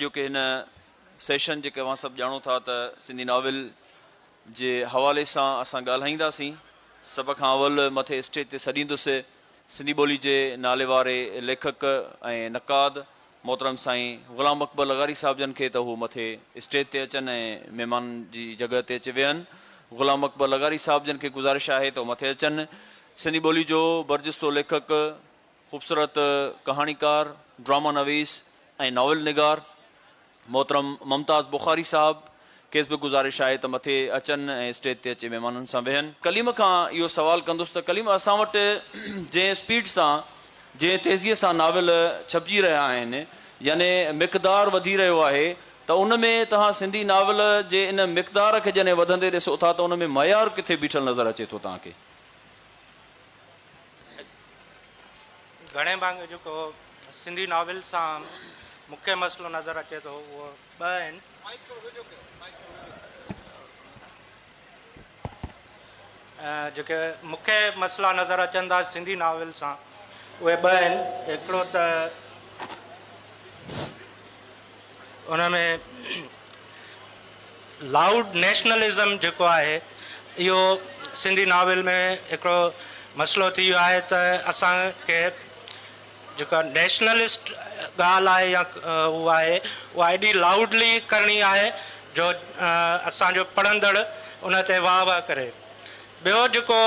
जो कि हिन सेशन जेके अवां सभु ॼाणो था त सिंधी नाविल जे हवाले सां असां ॻाल्हाईंदासीं। सभ खां अवल मथे स्टेज ते सॾींदुसि सिंधी ॿोली जे नाले वारे लेखक ऐं नक़ाद मोहतरम साईं ग़ुलाम अकबर लगारी साहिब जन खे त हू मथे स्टेज ते अचनि ऐं महिमान जी जॻह ते अची वियनि। ग़ुलाम अकबर लगारी साहिब जन खे गुज़ारिश आहे त मथे अचनि। सिंधी ॿोली जो बरजस्तो लेखक, ख़ूबसूरत कहाणीकार, ड्रामा नवीस ऐं नावल निगार मोहतरम मुमताज़ बुखारी साहब खेसि बि गुज़ारिश आहे त मथे अचनि ऐं स्टेज ते अची महिमाननि सां वेहनि। कलीम खां इहो सवाल कंदुसि त कलीम असां वटि जंहिं स्पीड सां जंहिं तेज़ीअ सां नाविल छपिजी रहिया आहिनि, याने मिक़दार वधी रहियो आहे, त उन में तव्हां सिंधी नाविल जे इन मिक़दार खे जॾहिं वधंदे ॾिसो था त उन में मयार किथे बीठल नज़र अचे थो तव्हांखे? घणे भाङे जेको सिंधी नाविल सां मुख्य मसइलो नज़र अचे थो उहो ॿ आहिनि। जेके मुख्य मसइला नज़र अचनि था सिंधी नाविल सां उहे ॿ आहिनि। हिकिड़ो त उन में लाउड नेशनलिज़म जेको आहे इहो सिंधी नाविल में हिकिड़ो मसइलो थी वियो आहे त असांखे जेका नेशनलिस्ट ॻाल्हि आहे या उहा आहे उहा एॾी लाउडली करणी आहे जो असांजो पढ़ंदड़ उन ते वाह वाह करे। ॿियो जेको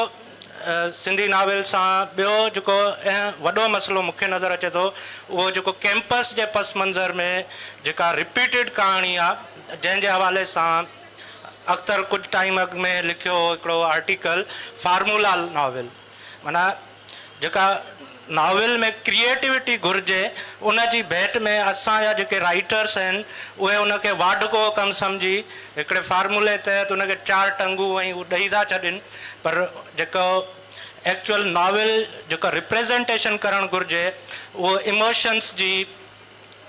सिंधी नाविल सां ॿियो जेको वॾो मसइलो मूंखे नज़र अचे थो उहो जेको कैंपस जे पस मंज़र में जेका रिपीटेड कहाणी आहे, जंहिंजे हवाले सां अख़्तर कुझु टाइम अॻु में लिखियो हिकिड़ो आर्टिकल फार्मूला नाविल, माना जेका नाविल में क्रिएटिविटी घुरिजे उन जी भेट में असांजा जेके राइटर्स आहिनि उहे उनखे वाढको कमु सम्झी हिकिड़े फार्मूले तहत उनखे 4 टंगूं ऐं उहे ॾेई था छॾनि, पर जेको एक्चुअल नाविल जेका रिप्रेज़ेंटेशन करणु घुरिजे उहो इमोशन्स जी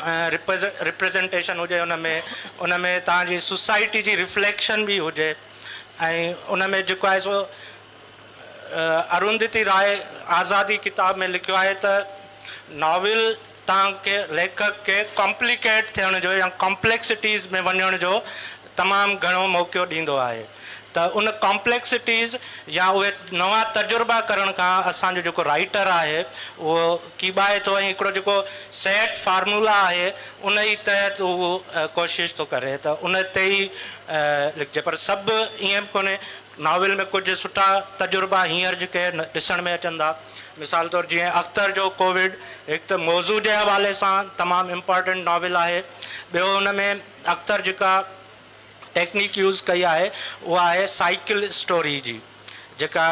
रिप्रेज़ेंटेशन हुजे, उन में तव्हांजी सोसाइटी जी रिफ्लेक्शन बि हुजे। ऐं उन में जेको आहे सो अरुंधति राय आज़ादी किताब में लिखियो आहे त नाविल तव्हांखे लेखक खे कॉम्प्लिकेट थियण जो या कॉम्प्लेक्सिटीज़ में वञण जो तमामु घणो मौक़ो ॾींदो आहे। त उन कॉम्प्लेक्सिटीज़ या उहे नवां तजुर्बा करण खां असांजो जेको राइटर आहे उहो कीबाए थो ऐं हिकिड़ो जेको सेट फार्मूला आहे उन ई तहत उहो कोशिशि थो करे त उन ते ई लिखिजे। पर सभु ईअं बि कोन्हे, नाविल में कुझु सुठा तजुर्बा हींअर जेके ॾिसण में अचनि था। मिसाल तौरु जीअं अख़्तर जो कोविड हिकु त मौज़ू जे हवाले सां तमामु इम्पॉर्टेंट नाविल आहे। ॿियो हुन में अख़्तर जेका टेक्निक यूज़ कई आहे उहा आहे साइकिल स्टोरी जी, जेका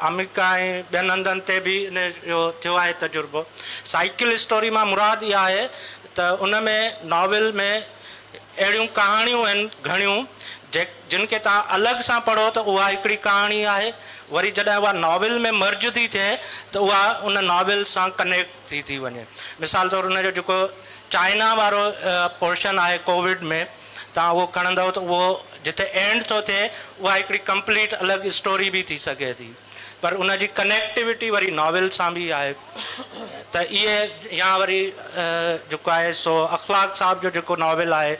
अमेरिका ऐं ॿियनि हंधनि ते बि इन जो थियो आहे तजुर्बो। साइकिल स्टोरी मां मुराद इहा आहे त उन में नाविल में अहिड़ियूं कहाणियूं आहिनि घणियूं जिन खे तव्हां अलॻि सां पढ़ो त उहा हिकिड़ी कहाणी आहे, वरी जॾहिं उहा नाविल में मर्ज थी थिए त उहा उन नाविल सां कनेक्ट थी वञे। मिसाल तौरु उनजो जेको चाइना वारो पोर्शन आहे कोविड में, तव्हां उहो खणंदव त उहो जिते एंड थो थिए उहा हिकिड़ी कंप्लीट अलॻि स्टोरी बि थी सघे थी, पर उन जी कनेक्टिविटी वरी नाविल सां बि आहे। त इहे या वरी जेको आहे सो अख़लाक साहब जो जेको नाविल आहे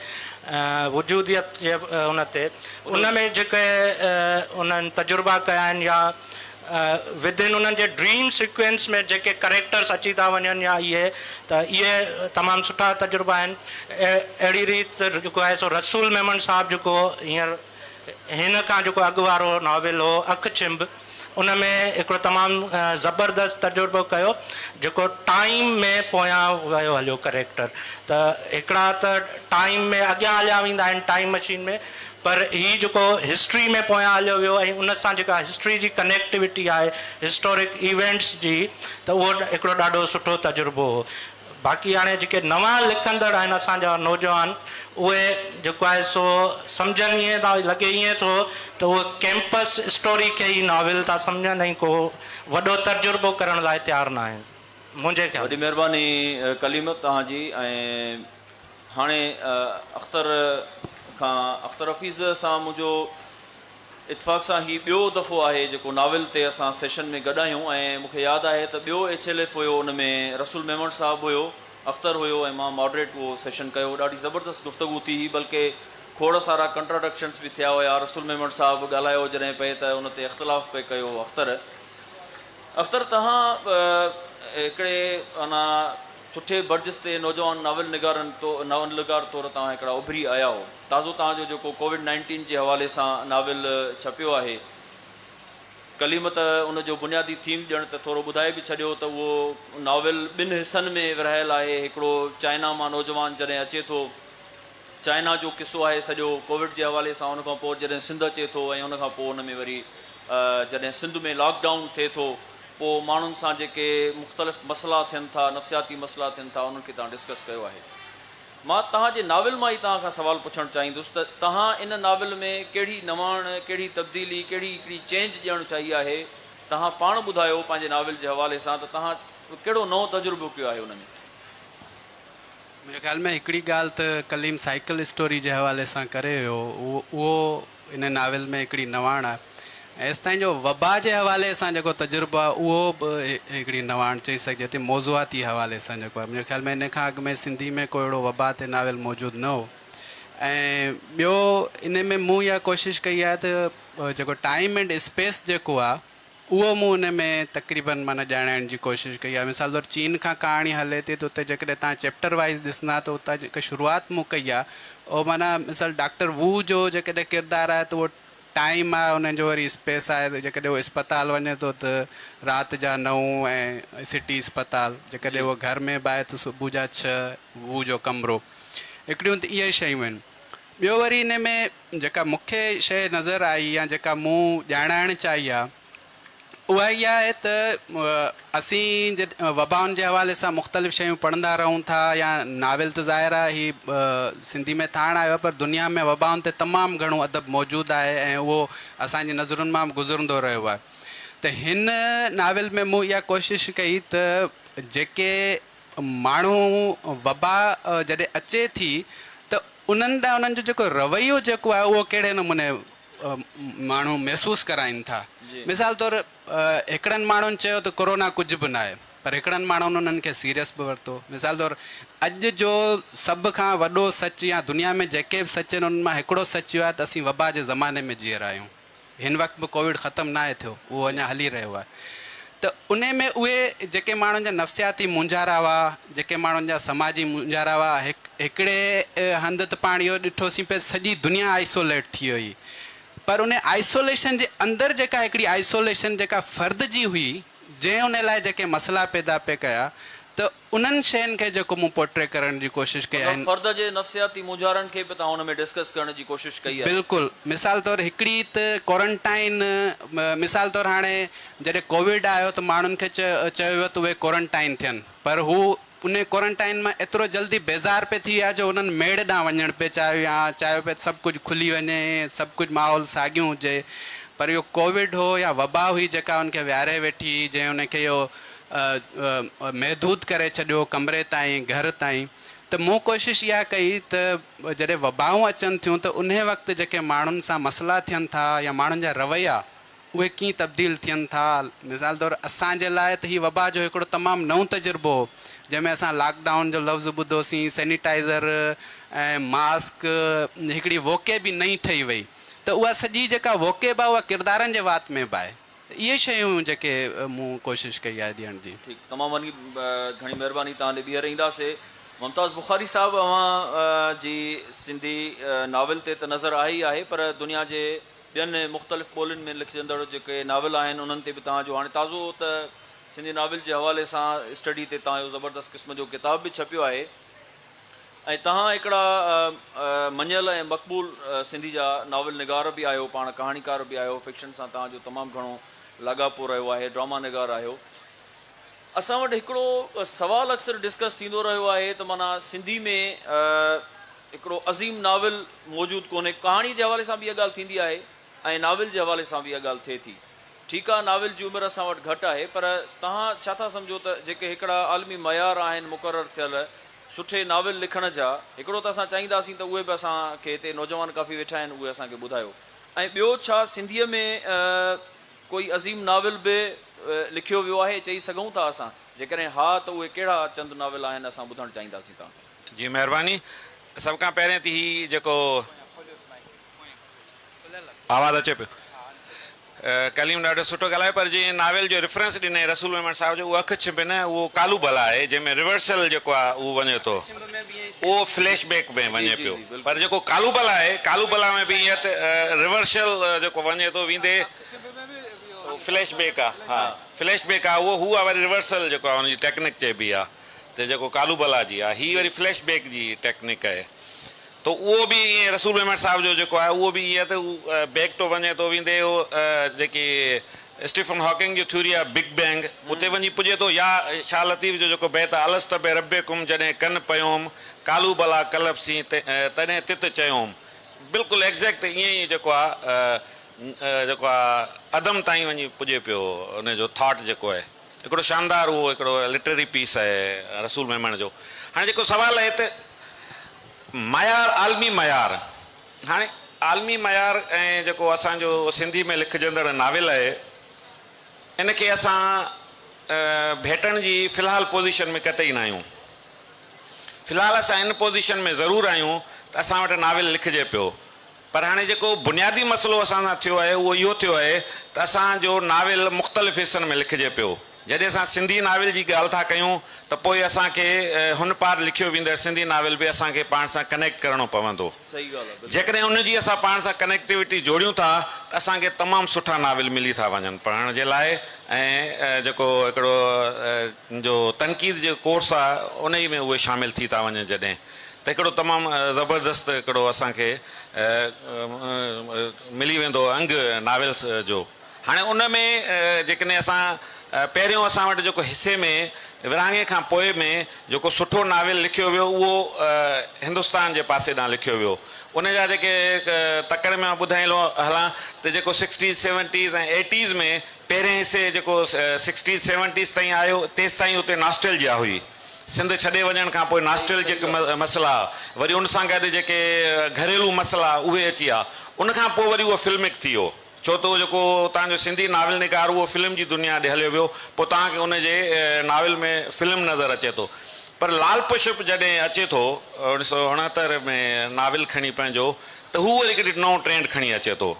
वजूदियत जे उन ते उन में जेके उन्हनि तजुर्बा कया आहिनि या विदिन उन्हनि जे ड्रीम सीक्वेंस में जेके करेक्टर्स अची था वञनि या इहे तमामु सुठा तजुर्बा आहिनि। अहिड़ी रीति जेको आहे सो रसूल मेमन साहब जेको हींअर हिन खां जेको अॻु वारो नाविल हो अखि छिंब, उन में हिकिड़ो तमामु ज़बरदस्त तजुर्बो कयो जेको टाइम में पोयां वियो हलियो करेक्टर। त हिकिड़ा त टाइम में अॻियां हलिया वेंदा आहिनि टाइम मशीन में, पर हीअ जेको हिस्ट्री में पोयां हलियो वियो ऐं उन सां जेका हिस्ट्री जी कनेक्टिविटी आहे हिस्टोरिक इवेंट्स जी, त उहो हिकिड़ो ॾाढो सुठो तजुर्बो हो। बाक़ी हाणे जेके नवां लिखंदड़ आहिनि असांजा नौजवान, उहे जेको आहे सो सम्झनि ईअं था लॻे ईअं थो त उहे कैंपस स्टोरी खे ई नाविल था सम्झनि ऐं को वॾो तजुर्बो करण लाइ तयारु न आहिनि मुंहिंजे ख़्याल। वॾी महिरबानी कलीम तव्हांजी। ऐं हाणे अख़्तर हफ़ीज़ सां मुंहिंजो इतफ़ाक़ सां ही ॿियो दफ़ो आहे जेको नाविल ते असां सेशन में गॾु आहियूं। ऐं मूंखे यादि आहे त ॿियो HLF हुयो, उन में रसूल मेमन साहिबु हुयो अख़्तर हुयो ऐं मां मॉडरेट उहो सेशन कयो। ॾाढी ज़बरदस्त गुफ़्तगू थी, बल्कि खोड़ सारा कंट्राडक्शन्स बि थिया हुया। रसूल मेमण साहिबु ॻाल्हायो जॾहिं पए त उन ते इख़्तिलाफ़ पे कयो। अख़्तर तव्हां हिकिड़े अञा सुठे बर्जिस ते नौजवान नाविल निगार तौरु तव्हां हिकिड़ा उभरी आया हो। ताज़ो तव्हांजो जेको कोविड-19 जे हवाले सां नाविल छपियो आहे, कलीमत उनजो बुनियादी थीम ॼण त थोरो ॿुधाए बि छॾियो त उहो नाविल ॿिनि हिसनि में विरहायल आहे। हिकिड़ो चाइना मां नौजवान जॾहिं अचे थो, चाइना जो किसो आहे सॼो कोविड जे हवाले सां, उनखां पोइ जॾहिं सिंध अचे थो ऐं उनखां पोइ उन में वरी जॾहिं सिंध में लॉकडाउन थिए थो, पोइ माण्हुनि सां जेके मुख़्तलिफ़ मसइला थियनि था, नफ़सियाती मसइला थियनि था, उन्हनि खे तव्हां डिस्कस कयो आहे। मां तव्हांजे नाविल मां ई तव्हां खां सवालु पुछणु चाहींदुसि त तव्हां इन नाविल में कहिड़ी नवाण, कहिड़ी तब्दीली, कहिड़ी हिकिड़ी चेंज ॾियणु चाही आहे? तव्हां पाण ॿुधायो पंहिंजे नाविल जे हवाले सां त तव्हां कहिड़ो नओं तजुर्बो कयो आहे उन में? मुंहिंजे ख़्याल में हिकिड़ी ॻाल्हि त कलीम साइकिल स्टोरी जे हवाले सां करे वियो, उहो इन नाविल में हिकिड़ी नवाण आहे। ऐं एसि ताईं जो वबा जे हवाले सां जेको तजुर्बो आहे उहो बि हिकिड़ी नवाण चई सघिजे थी। मौज़ूआती हवाले सां जेको आहे, मुंहिंजे ख़्याल में इन खां अॻु में सिंधी में को अहिड़ो वबा ते नाविल मौजूदु न हो। ऐं ॿियो इन में मूं इहा कोशिशि कई आहे त जेको टाइम एंड स्पेस जेको आहे उहो मूं उन में तक़रीबन माना ॼाणाइण जी कोशिशि कई आहे। मिसाल तौरु चीन खां कहाणी हले थी त उते जेकॾहिं तव्हां चैप्टर वाइज़ ॾिसंदा त उतां जेका शुरूआति मूं कई आहे उहो माना मिसाल डॉक्टर वू जो जेकॾहिं किरदारु आहे त उहो टाइम आहे, उन्हनि जो वरी स्पेस आहे। जेकॾहिं उहो इस्पताल वञे थो त राति जा 9 ऐं सिटी इस्पताल, जेकॾहिं उहो घर में बि आहे त सुबुह जा 6 वू जो कमिरो। हिकिड़ियूं त इहे शयूं आहिनि। ॿियो वरी इन में जेका मूंखे शइ नज़र आई या जेका मूं ॼाणाइणु चाही आहे उहा इहा आहे त असीं वबाउनि जे हवाले सां मुख़्तलिफ़ शयूं पढ़ंदा रहूं था, या नाविल त ज़ाहिर आहे ही सिंधी में ठाहिणु आयो आहे, पर दुनिया में वबाउनि ते तमामु घणो अदब मौजूदु आहे ऐं उहो असांजी नज़रुनि मां गुज़रंदो रहियो आहे। त हिन नाविल में मूं इहा कोशिशि कई त जेके माण्हू वबा जॾहिं अचे थी त उन्हनि ॾांहुं उन्हनि जो जेको रवैयो जेको आहे उहो कहिड़े नमूने माण्हू महसूसु कराइनि था। मिसाल तौरु हिकिड़नि माण्हुनि चयो त कोरोना कुझु बि न आहे, पर हिकिड़नि माण्हुनि उन्हनि खे सीरियस बि वरितो। मिसाल तौरु अॼु जो सभ खां वॾो सच या दुनिया में जेके बि सच आहिनि उन्हनि मां हिकिड़ो सच इहो आहे त असीं वबा जे ज़माने में जीअं रहिया आहियूं। हिन वक़्तु बि कोविड ख़तमु न आहे थियो, उहो अञा हली रहियो आहे। त उन में उहे जेके माण्हुनि जा नफ़सियाती मुंझारा हुआ, जेके माण्हुनि जा समाजी मुंझारा हुआ, हिकिड़े हंधि त पाण इहो ॾिठोसीं पिए सॼी दुनिया आइसोलेट थी वई, पर उन आइसोलेशन जे अंदरि जेका हिकिड़ी आइसोलेशन जेका फ़र्द जी हुई, जंहिं उन लाइ जेके मसइला पैदा पे कया, त उन्हनि शयुनि खे जेको मूं पोर्ट्रे करण जी कोशिशि कई आहे। फ़र्द जे नफ़सियाती मुंझारनि खे बि तव्हां हुन में डिस्कस करण जी कोशिशि कई आहे? बिल्कुलु। मिसाल तौरु हिकिड़ी त क्वारंटाइन, मिसाल तौरु हाणे जॾहिं कोविड आयो त माण्हुनि खे चयो वियो त उहे क्वारंटाइन थियनि, पर हू उन क्वारंटाइन मां एतिरो जल्दी बेज़ार पे थी विया जो उन्हनि मेड़ ॾांहुं वञणु पिए चाहियो, या चाहियो पिए सभु कुझु खुली वञे, सभु कुझु माहौल साॻियो हुजे। पर इहो कोविड हो या वबा हुई जेका उनखे विहारे वेठी, जंहिं उनखे इहो महदूद करे छॾियो कमरे ताईं, घर ताईं। त मूं कोशिशि इहा कई त जॾहिं वबाऊं अचनि थियूं त उन वक़्तु जेके माण्हुनि सां मसइला थियनि था या माण्हुनि जा रवैया उहे कीअं तब्दील थियनि था। मिसाल तौरु असांजे लाइ त हीअ वबा जो हिकिड़ो तमामु नओं तजुर्बो हो, जंहिंमें असां लॉकडाउन जो लफ़्ज़ ॿुधोसीं, सैनिटाइज़र ऐं मास्क, हिकिड़ी वोके बि नई ठही वई। त उहा सॼी जेका वोके बि आहे उहा किरदारनि जे वात में बि आहे। इहे शयूं जेके मूं कोशिशि कई आहे ॾियण जी। ठीकु, तमामु घणी महिरबानी। तव्हां ॾे ॿीहर ईंदासीं। मुमताज़ बुखारी साहिबु, अव्हां जी सिंधी नाविल ते त नज़र आहे ई आहे, पर दुनिया जे ॿियनि मुख़्तलिफ़ ॿोलियुनि में लिखजंदड़ जेके नाविल आहिनि उन्हनि ते बि तव्हांजो हाणे ताज़ो त सिंधी नाविल जे हवाले सां स्टडी ते तव्हांजो ज़बरदस्त क़िस्म जो किताब बि छपियो आहे, ऐं तव्हां हिकिड़ा मञियल ऐं मक़बूल सिंधी जा नाविल निगार बि आहियो, पाण कहाणीकार बि आहियो, फिक्शन सां तव्हांजो तमामु घणो लाॻापो रहियो आहे, ड्रामा निगार आहियो। असां वटि हिकिड़ो सवालु अक्सर डिस्कस थींदो रहियो आहे त माना सिंधी में हिकिड़ो अज़ीम नाविल मौजूदु कोन्हे। कहाणी जे हवाले सां बि इहा ॻाल्हि थींदी आहे ऐं नाविल जे हवाले सां बि इहा ॻाल्हि थिए थी। ठीकु आहे, नाविल जी उमिरि असां वटि घटि आहे, पर तव्हां छा था सम्झो त जेके हिकिड़ा आलमी मयार आहिनि मुक़ररु थियल सुठे नाविल लिखण जा, हिकिड़ो त असां चाहींदासीं त उहे बि असांखे हिते नौजवान काफ़ी वेठा आहिनि, उहे असांखे ॿुधायो। ऐं ॿियो, छा सिंधीअ में कोई अज़ीम नाविल बि लिखियो वियो आहे चई सघूं था असां? जेकॾहिं हा त उहे कहिड़ा चंद नाविल आहिनि असां ॿुधणु चाहींदासीं तव्हां। जी महिरबानी। सभ खां पहिरियों त ही जेको आवाज़ु अचे पियो, कलीम ॾाढो सुठो ॻाल्हायो, पर जीअं नावेल जो रेफरेंस ॾिनई रसूल मेमन साहिब जो, उहो अखि छिप न, उहो कालू भला आहे जंहिंमें रिवर्सल जेको आहे उहो वञे थो, उहो फ्लैश बैक में वञे पियो। पर जेको कालू भला आहे, कालू भला में बि ईअं त रिवर्सल जेको वञे थो वेंदे फ्लैश बैक आहे। हा फ्लैश बैक आहे उहो, हू आहे वरी रिवर्सल जेको आहे हुनजी टेक्निक चइबी आहे, त जेको कालू भला जी आहे हीअ वरी फ्लैश बैक जी टेक्निक आहे। त उहो बि ईअं रसूल मेमन साहिब जो जेको आहे उहो बि ईअं त बैक तो वञे थो वेंदे उहो जेकी स्टीफन हॉकिंग जी थ्योरी आहे बिग बैंग, उते वञी पुॼे थो। या शाह लतीफ़ जो जेको बैत आहे अलस्त बे रबे कुम जॾहिं कन पयोम कालू भला कलब सी तॾहिं तित चयोम, बिल्कुलु एग्ज़ैक्ट ईअं ई जेको आहे अदम ताईं वञी पुॼे पियो उनजो थॉट जेको आहे। हिकिड़ो शानदार उहो हिकिड़ो लिटरेरी पीस आहे रसूल मेमन जो। हाणे जेको सुवालु आहे त मयार आलमी मयार, हाणे आलमी मयार ऐं जेको असांजो सिंधी में लिखजंदड़ नाविल आहे इनखे असां भेटण जी फ़िलहाल पोज़ीशन में कतई न आहियूं। फ़िलहाल असां इन पोज़ीशन में ज़रूरु आहियूं त असां वटि नाविल लिखिजे पियो, पर हाणे जेको बुनियादी मसइलो असां सां थियो आहे उहो इहो थियो आहे त असांजो नाविल मुख़्तलिफ़ हिसनि में लिखिजे पियो। जॾहिं असां सिंधी नाविल जी ॻाल्हि था कयूं त पोइ असांखे हुन पार लिखियो वेंदड़ सिंधी नाविल बि असांखे पाण सां कनेक्ट करिणो पवंदो। सही ॻाल्हि आहे। जेकॾहिं उनजी असां पाण सां कनेक्टिविटी जोड़ियूं था त असांखे तमामु सुठा नाविल मिली था वञनि पढ़ण जे लाइ। ऐं जेको हिकिड़ो जो तनक़ीद जो कोर्स आहे उन ई में उहे शामिलु थी था वञनि जॾहिं, त हिकिड़ो तमामु ज़बरदस्त हिकिड़ो असांखे मिली वेंदो अंग नाविल्स जो। हाणे उन में जेकॾहिं असां पहिरियों असां वटि जेको हिसे में विरहाङे खां पोइ में जेको सुठो नाविल लिखियो वियो उहो हिंदुस्तान जे पासे ॾांहुं लिखियो वियो। उन जा जेके तकड़ में ॿुधाईंदो हलां त जेको 60s 70s ऐं 80s में पहिरें हिसे जेको 60s 70s ताईं आयो तेसि ताईं उते नॉस्टैल्जिया हुई। सिंध छॾे वञण खां पोइ नॉस्टैल्जिक मसइला, वरी उन सां गॾु जेके घरेलू मसइला उहे अची विया। उनखां पोइ वरी उहो फिल्मिक थी वियो, छो त जेको तव्हांजो सिंधी नाविल निगार उहो फिल्म जी दुनिया ॾे हलियो वियो, पोइ तव्हांखे उनजे नाविल में फिल्म नज़र अचे थो। पर लाल पुष्प जॾहिं अचे थो 1969 में नाविल खणी पंहिंजो, त हू वरी हिकिड़ी नओं ट्रेंड खणी अचे थो।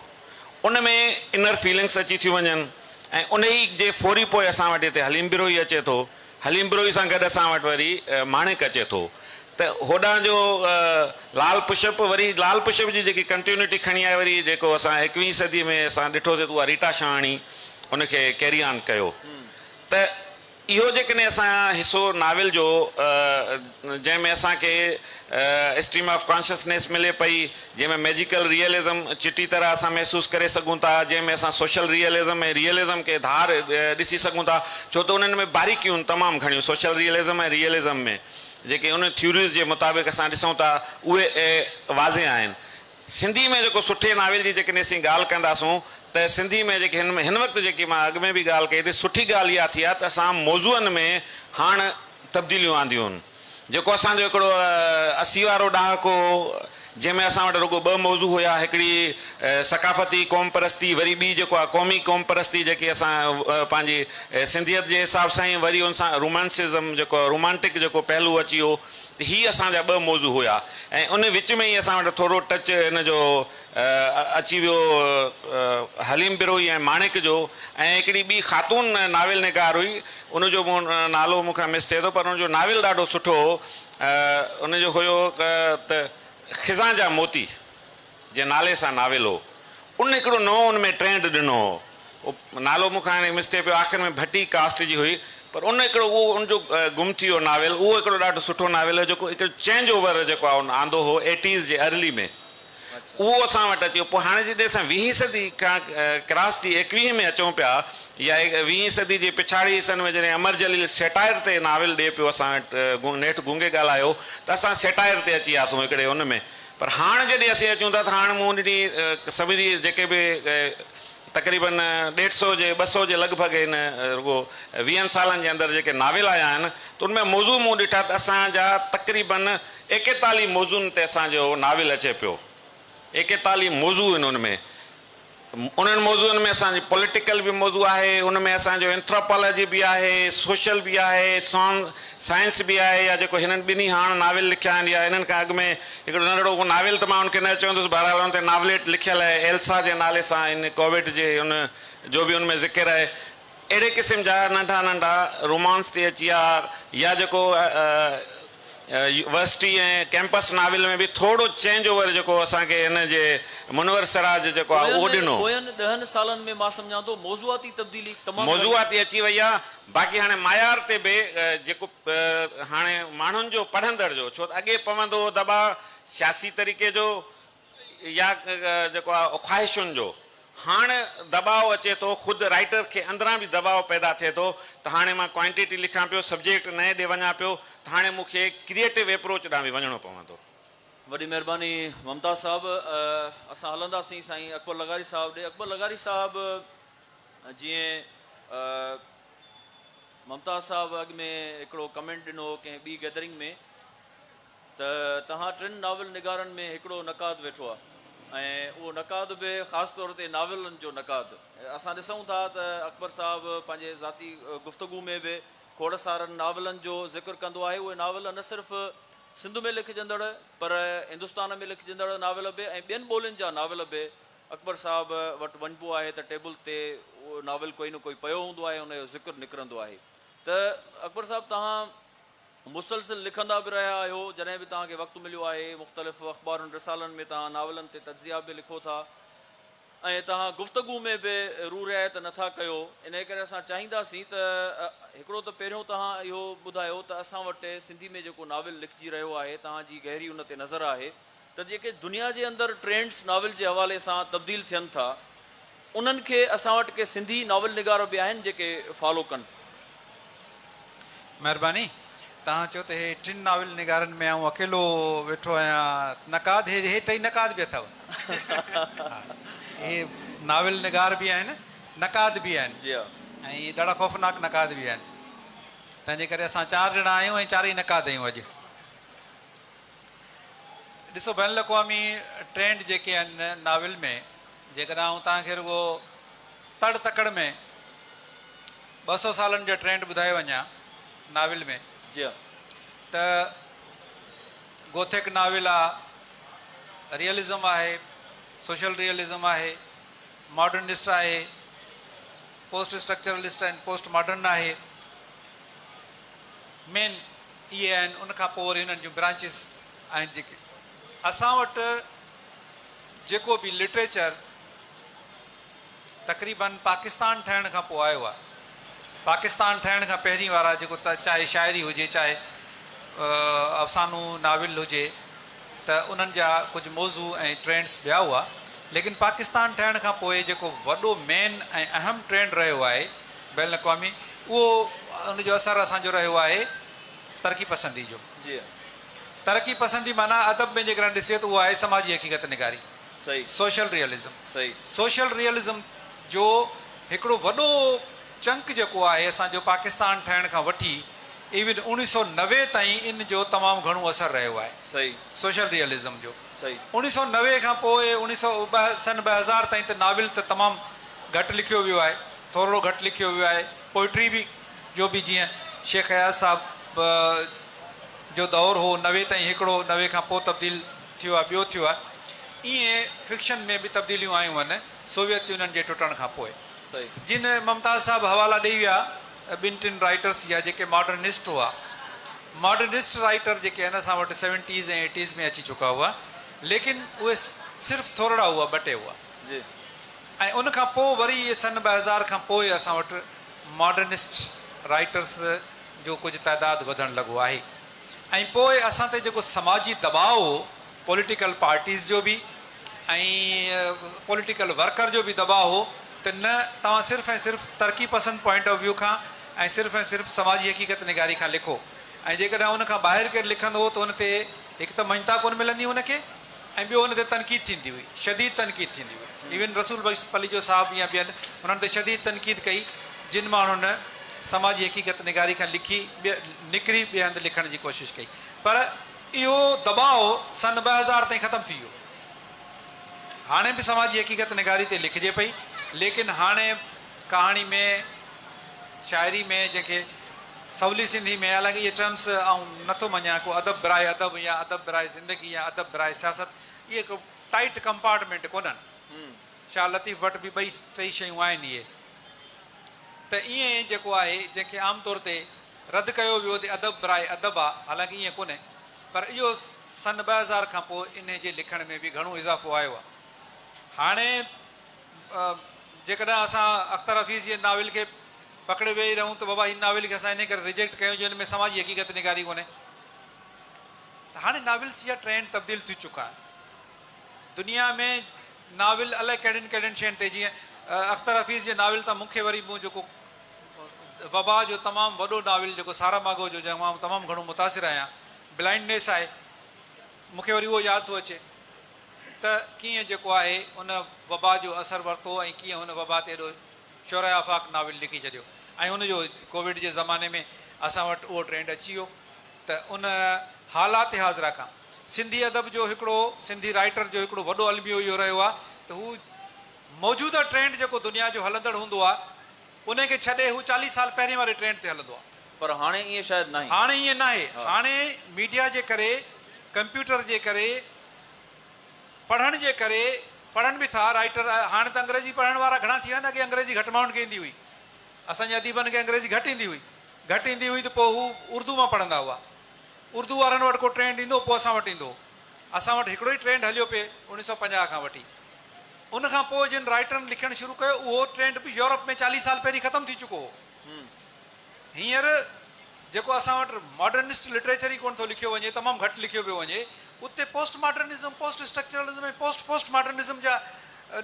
उन में इनर फीलिंग्स अची थियूं वञनि ऐं उन ई जे फौरी पोइ असां वटि हिते हलीम बिरोही अचे थो। हलीम बिरोही सां गॾु असां वटि वरी माणिक अचे थो। त होॾां जो लाल पुष्प वरी लाल पुष्प जी जेकी कंटिन्यूटी खणी आहे वरी जेको असां 21वीं सदी में असां ॾिठोसीं त उहा रीटा शाहाणी उनखे कैरी ऑन कयो। त इहो जेकॾहिं असां हिसो नाविल जो जंहिंमें असांखे स्ट्रीम ऑफ कॉन्शियसनेस मिले पई, जंहिंमें मैजिकल रियलिज़म चिटी तरह असां महसूसु करे सघूं था, जंहिंमें असां सोशल रियलिज़म ऐं रियलिज़म खे धार ॾिसी सघूं था, छो त उन्हनि में बारीकियूं तमामु घणियूं सोशल रियलिज़म ऐं रियलिज़म में जेके उन थ्योरीज़ जे मुताबिक़ असां ॾिसूं था उहे वाज़े आहिनि। सिंधी में जेको सुठे नाविल जी जेकॾहिं असीं ॻाल्हि कंदासूं त सिंधी में जेके हिन वक़्तु जेकी मां अॻु में बि ॻाल्हि कई त सुठी ॻाल्हि इहा थी आहे त असां मौज़ूअनि में हाणे तब्दीलियूं आंदियूं आहिनि। जेको असांजो हिकिड़ो 80 वारो ॾहाको जंहिंमें असां वटि रुगो 2 मौज़ू हुया, हिकिड़ी सकाफ़ती क़ौम परस्ती, वरी ॿी जेको आहे क़ौमी क़ौम परस्ती जेकी असां पंहिंजी सिंधियत जे हिसाब सां ई, वरी उन सां रोमांसिज़म जेको रोमांटिक जेको पहलू अची वियो। त हीअ असांजा 2 मौज़ू हुया ऐं उन विच में ई असां वटि थोरो टच हिन जो अची वियो हलीम बिरोही ऐं माणिक जो। ऐं हिकिड़ी ॿी ख़ातून नाविल निगार हुई, उनजो नालो मूंखां मिस थिए थो, पर उनजो नाविल ॾाढो सुठो हो। उनजो हुयो त ख़िज़ां जा मोती जे नाले सां नाविल हो। उन हिकिड़ो नओं उन में ट्रेंड ॾिनो हो, नालो मूंखां हाणे मिस थिए पियो, आख़िर में भट्टी कास्ट जी हुई, पर उन हिकिड़ो उहो उनजो गुम थी वियो नाविल। उहो हिकिड़ो ॾाढो सुठो नाविल आहे जेको हिकिड़ो चेंज ओवर जेको आहे उन आंदो हो 80s जे अर्ली में, उहो असां वटि अची वियो। पोइ हाणे जॾहिं असां 20वीं सदी खां क्रॉस थी 21 में अचूं पिया, या 20वीं सदी जे पिछाड़ी हिसनि में जॾहिं अमर जलील सेटायर ते नाविल ॾिए पियो, असां वटि नेठि गुंगे ॻाल्हायो त असां सेटायर ते अची वियासीं हिकिड़े उन में। पर हाणे जॾहिं असीं अचूं था त हाणे मूं ॾिठी सभिनी जेके बि तक़रीबन 150 जे 200 जे लॻभॻि हिन रुगो 20 सालनि जे अंदरि जेके नाविल आया आहिनि, त उनमें मौज़ू मूं ॾिठा त असांजा तक़रीबन 41 मौज़ूअनि ते असांजो नाविल अचे पियो। 41 मौज़ू आहिनि उनमें। उन्हनि मौज़ूअनि में असांजी पॉलिटिकल बि मौज़ू आहे, उन में असांजो एंथ्रोपोलॉजी बि आहे, सोशल बि आहे, साइंस बि आहे, या जेको हिननि ॿिन्ही हाणे नाविल लिखिया आहिनि या हिननि खां अॻु में हिकिड़ो नंढिड़ो नाविल त मां उनखे न चवंदुसि, बहरहाल हुन ते नावलेट लिखियलु आहे एल्सा जे नाले सां, इन कोविड जे उन जो बि उन में ज़िक्र आहे। अहिड़े क़िस्म जा नंढा नंढा रोमांस ते अची विया, या जेको यूनिवर्सिटी ऐं कैंपस नाविल में बि थोरो चेंज ओवर जेको असांखे हिन जे मुनवर सिराज जेको आहे उहो ॾिनो। पोयनि 10 सालनि में मां सम्झां थो मौज़ूआती तब्दीली तमामु मौज़ूआती अची वई आहे। बाक़ी हाणे मायार ते बि जेको हाणे माण्हुनि जो पढ़ंदड़ जो, छो त अॻे पवंदो हो दॿा सियासी तरीक़े जो या जेको आहे ख़्वाहिशुनि जो, हाणे दबाव अचे थो, ख़ुदि राइटर खे अंदरां बि दबाव पैदा थिए थो त हाणे मां क्वांटिटी लिखां पियो, सब्जेक्ट नए ॾे वञा पियो, त हाणे मूंखे क्रिएटिव अप्रोच ॾांहुं बि वञिणो पवंदो। वॾी महिरबानी ममता साहब। असां हलंदासीं साईं अकबर लगारी साहब ॾे। अकबर लगारी साहब, जीअं ममता साहब अॻु में हिकिड़ो कमेंट ॾिनो कंहिं ॿी गैदरिंग में त तव्हां 3 नाविल निगारनि में हिकिड़ो नक़ाद वेठो आहे, ऐं उहो नक़ाद बि ख़ासि तौर ते नाविलनि जो नक़ाद। असां ॾिसूं था त अकबर साहब पंहिंजे ज़ाती गुफ़्तगू में बि खोड़ सारनि नाविलनि जो ज़िक्र कंदो आहे। उहे नाविल न सिर्फ़ु सिंध में लिखजंदड़ पर हिंदुस्तान में लिखजंदड़ नाविल बि ऐं ॿियनि ॿोलियुनि जा नाविल बि अकबर साहब वटि वञिबो आहे त टेबल ते उहो नाविल कोई न कोई पियो हूंदो आहे, उनजो ज़िक्र निकिरंदो आहे। त अकबर साहब, तव्हां मुसलसिल लिखंदा बि रहिया आहियो, जॾहिं बि तव्हांखे वक़्तु मिलियो आहे मुख़्तलिफ़ अख़बारुनि रिसालनि में तव्हां नाविलनि ते तज्ज़िया बि लिखो था, ऐं तव्हां गुफ़्तगू में बि रू रिआयत नथा कयो। इन करे असां चाहींदासीं त हिकिड़ो त पहिरियों तव्हां इहो ॿुधायो त असां वटि सिंधी में जेको नाविल लिखिजी रहियो आहे, तव्हांजी गहरी उन ते नज़र आहे त जेके दुनिया जे अंदरि ट्रेंड्स नाविल जे हवाले सां तब्दील थियनि था, उन्हनि खे असां वटि के सिंधी नाविल निगार बि आहिनि जेके फॉलो कनि। महिरबानी। तव्हां चयो त हे 3 नाविल निगारनि में आऊं अकेलो वेठो आहियां, नक़ाद हे 3 नक़ाद बि अथव। हे नाविल निगार बि आहिनि, नक़ाद बि आहिनि, जी हा। ऐं ॾाढा ख़ौफ़नाक नक़ाद बि आहिनि। तंहिंजे करे असां 4 ॼणा आहियूं ऐं 4 ई नक़ाद आहियूं अॼु। ॾिसो, बैन अक़वामी ट्रेंड जेके आहिनि नाविल में, जेकॾहिं आऊं तव्हांखे रुगो तड़ तकड़ में 200 सालनि जो ट्रेंड ॿुधाए वञा नाविल में, जी हा, त गोथिक नाविल आहे, रियलिज़म आहे, सोशल रियलिज़म आहे, मॉडर्निस्ट आहे, post structuralist and post modern आहे, मेन इहे आहिनि। उनखां पोइ वरी हिननि जूं ब्रांचिस आहिनि जेके असां वटि जेको बि लिटरेचर तक़रीबन पाकिस्तान ठहिण खां पोइ आयो आहे। पाकिस्तान ठहिण खां पहिरीं वारा जेको चाहे शाइरी हुजे, चाहे अफ़सानो नाविल हुजे, त उन्हनि जा कुझु मौज़ू ऐं ट्रेंड्स ॿिया हुआ। लेकिन पाकिस्तान ठहिण खां पोइ जेको वॾो मेन ऐं अहम ट्रेंड रहियो आहे बैन अक़वामी, उहो उनजो असरु असांजो रहियो आहे तरक़ी पसंदी जो। जी हा, तरक़ी पसंदी माना अदब में जेकॾहिं ॾिसे त उहो आहे समाजी हक़ीक़त निगारी, सही सोशल रियलिज़म। सही। सोशल रियलिज़म जो हिकिड़ो वॾो चंक जेको आहे असांजो पाकिस्तान ठहिण खां वठी इवन 1990 ताईं इन जो तमामु घणो असरु रहियो आहे। सही। सोशल रियलिज़म जो सही। 1990 खां पोइ 1900 2000 ताईं त नाविल त तमामु घटि लिखियो वियो आहे, थोरो घटि लिखियो वियो आहे। पोइट्री बि जो बि जीअं शेख अयाज़ साहब जो दौरु हो 90 ताईं हिकिड़ो, 90 खां पोइ तब्दील थियो आहे, ॿियो थियो आहे। ईअं फिक्शन में बि तब्दीलियूं आयूं आहिनि सोवियत यूनियन जे टुटण खां पोइ। जिन मुमताज़ साहब हवाला ॾेई विया 2-3 राइटर्स जा जेके मॉडर्निस्ट हुआ। मॉडर्निस्ट राइटर जेके आहिनि असां वटि 70s ऐं 80s में अची चुका हुआ, लेकिन उहे सिर्फ़ु थोरा हुआ, ॿ टे हुआ। ऐं उनखां पोइ वरी इहे सन 2000 खां पोइ असां वटि मॉडर्निस्ट राइटर्स जो कुझु तइदादु वधणु लॻो आहे। ऐं पोइ असां ते जेको समाजी दबाव हो, पॉलिटिकल पार्टीज़ जो बि ऐं पॉलिटिकल वर्कर जो बि दबाव हो त न तव्हां सिर्फ़ु ऐं सिर्फ़ु तरक़ी पसंदि पॉइंट ऑफ व्यू खां ऐं सिर्फ़ु ऐं सिर्फ़ु समाजी हक़ीक़त निगारी खां लिखो। ऐं जेकॾहिं उनखां ॿाहिरि केरु लिखंदो हो त उन ते हिकु त मञता कोन मिलंदी हुनखे, ऐं ॿियो हुन ते तनक़ीद थींदी हुई, शदीद तनक़ीद थींदी हुई। इवन रसूल बख्श पलीजो साहब या ॿियनि हुननि ते शदीद तनक़ीद कई, जिन माण्हुनि समाजी हक़ीक़त निगारी खां लिखी निकिरी ॿिए हंधि लिखण जी कोशिशि कई। पर इहो दबाव सन 2000 ताईं ख़तमु थी वियो। हाणे बि समाजी हक़ीक़त निगारी ते लिखिजे पई, लेकिन हाणे कहाणी में शाइरी में जेके सवली सिंधी में, हालांकि इहे टर्म्स ऐं नथो मञा को अदब बराए अदब या अदब बराए ज़िंदगी या अदब बराए सियासत, इहे हिकु टाइट कंपार्टमेंट कोन्हनि। शाह लतीफ़ वटि बि ॿई टई शयूं आहिनि इहे। त ईअं जेको आहे जंहिंखे आम तौर ते रद्द कयो वियो त अदब बराए अदब आहे, हालांकि ईअं कोन्हे, पर इहो सन 2000 खां पोइ इन जे लिखण में बि घणो इज़ाफ़ो आयो आहे। हाणे जेकॾहिं असां अख़्तर हफ़ीज़ जे नाविल खे पकड़े वेही रहूं त बाबा हिन नाविल खे असां इन करे रिजेक्ट कयूं जो हिन में समाजी हक़ीक़त निगारी कोन्हे, त हाणे नाविल्स जा ट्रेंड तब्दील थी चुका आहिनि दुनिया में। नाविल अलाए कहिड़ियुनि कहिड़ियुनि शयुनि ते, जीअं अख़्तर हफ़ीज़ जे नाविल तां मूंखे वरी मूं जेको वबा जो तमामु वॾो नाविल जेको सारामागो जो, जंहिं मां तमामु घणो मुतासिर आहियां, ब्लाइंडनेस आहे, मूंखे वरी उहो यादि थो अचे त कीअं जेको आहे उन वबा जो असरु वरितो ऐं कीअं हुन वबा ते एॾो शोरा आफ़ाक़ नाविल लिखी छॾियो, ऐं उनजो कोविड जे ज़माने में असां वटि उहो ट्रेंड अची वियो। त उन हालात हाज़िरा खां सिंधी अदब जो हिकिड़ो, सिंधी राइटर जो हिकिड़ो वॾो अलमियो इहो रहियो आहे त हू मौजूदा ट्रेंड जेको दुनिया जो हलंदड़ हूंदो आहे उनखे छॾे हू 40 साल पहिरें वारे ट्रेंड ते हलंदो आहे। पर हाणे ईअं शायदि नाहे। हाणे ईअं नाहे। हाणे मीडिया जे करे, कंप्यूटर जे करे, पढ़ण जे करे, पढ़नि बि था राइटर। हाणे त अंग्रेजी पढ़ण वारा घणा थी विया आहिनि, अॻे अंग्रेजी घटि माण्हुनि खे ईंदी हुई, असांजे अदीबनि खे अंग्रेजी घटि ईंदी हुई त पोइ हू उर्दू मां पढ़ंदा हुआ, उर्दू वारनि वटि को ट्रेंड ईंदो पोइ असां वटि ईंदो। असां वटि हिकिड़ो ई ट्रेंड हलियो पिए 1950 खां वठी, उनखां पोइ जिन राइटरनि लिखणु शुरू कयो उहो ट्रेंड बि यूरोप में 40 साल पहिरीं ख़तमु थी चुको हो। हींअर जेको असां वटि मॉडर्निस्ट लिटरेचर ई कोन थो लिखियो वञे, तमामु घटि लिखियो पियो वञे, उते पोस्ट मॉडर्निज़म, पोस्ट स्ट्रक्चरलिज़म ऐं पोस्ट मॉडर्निज़म जा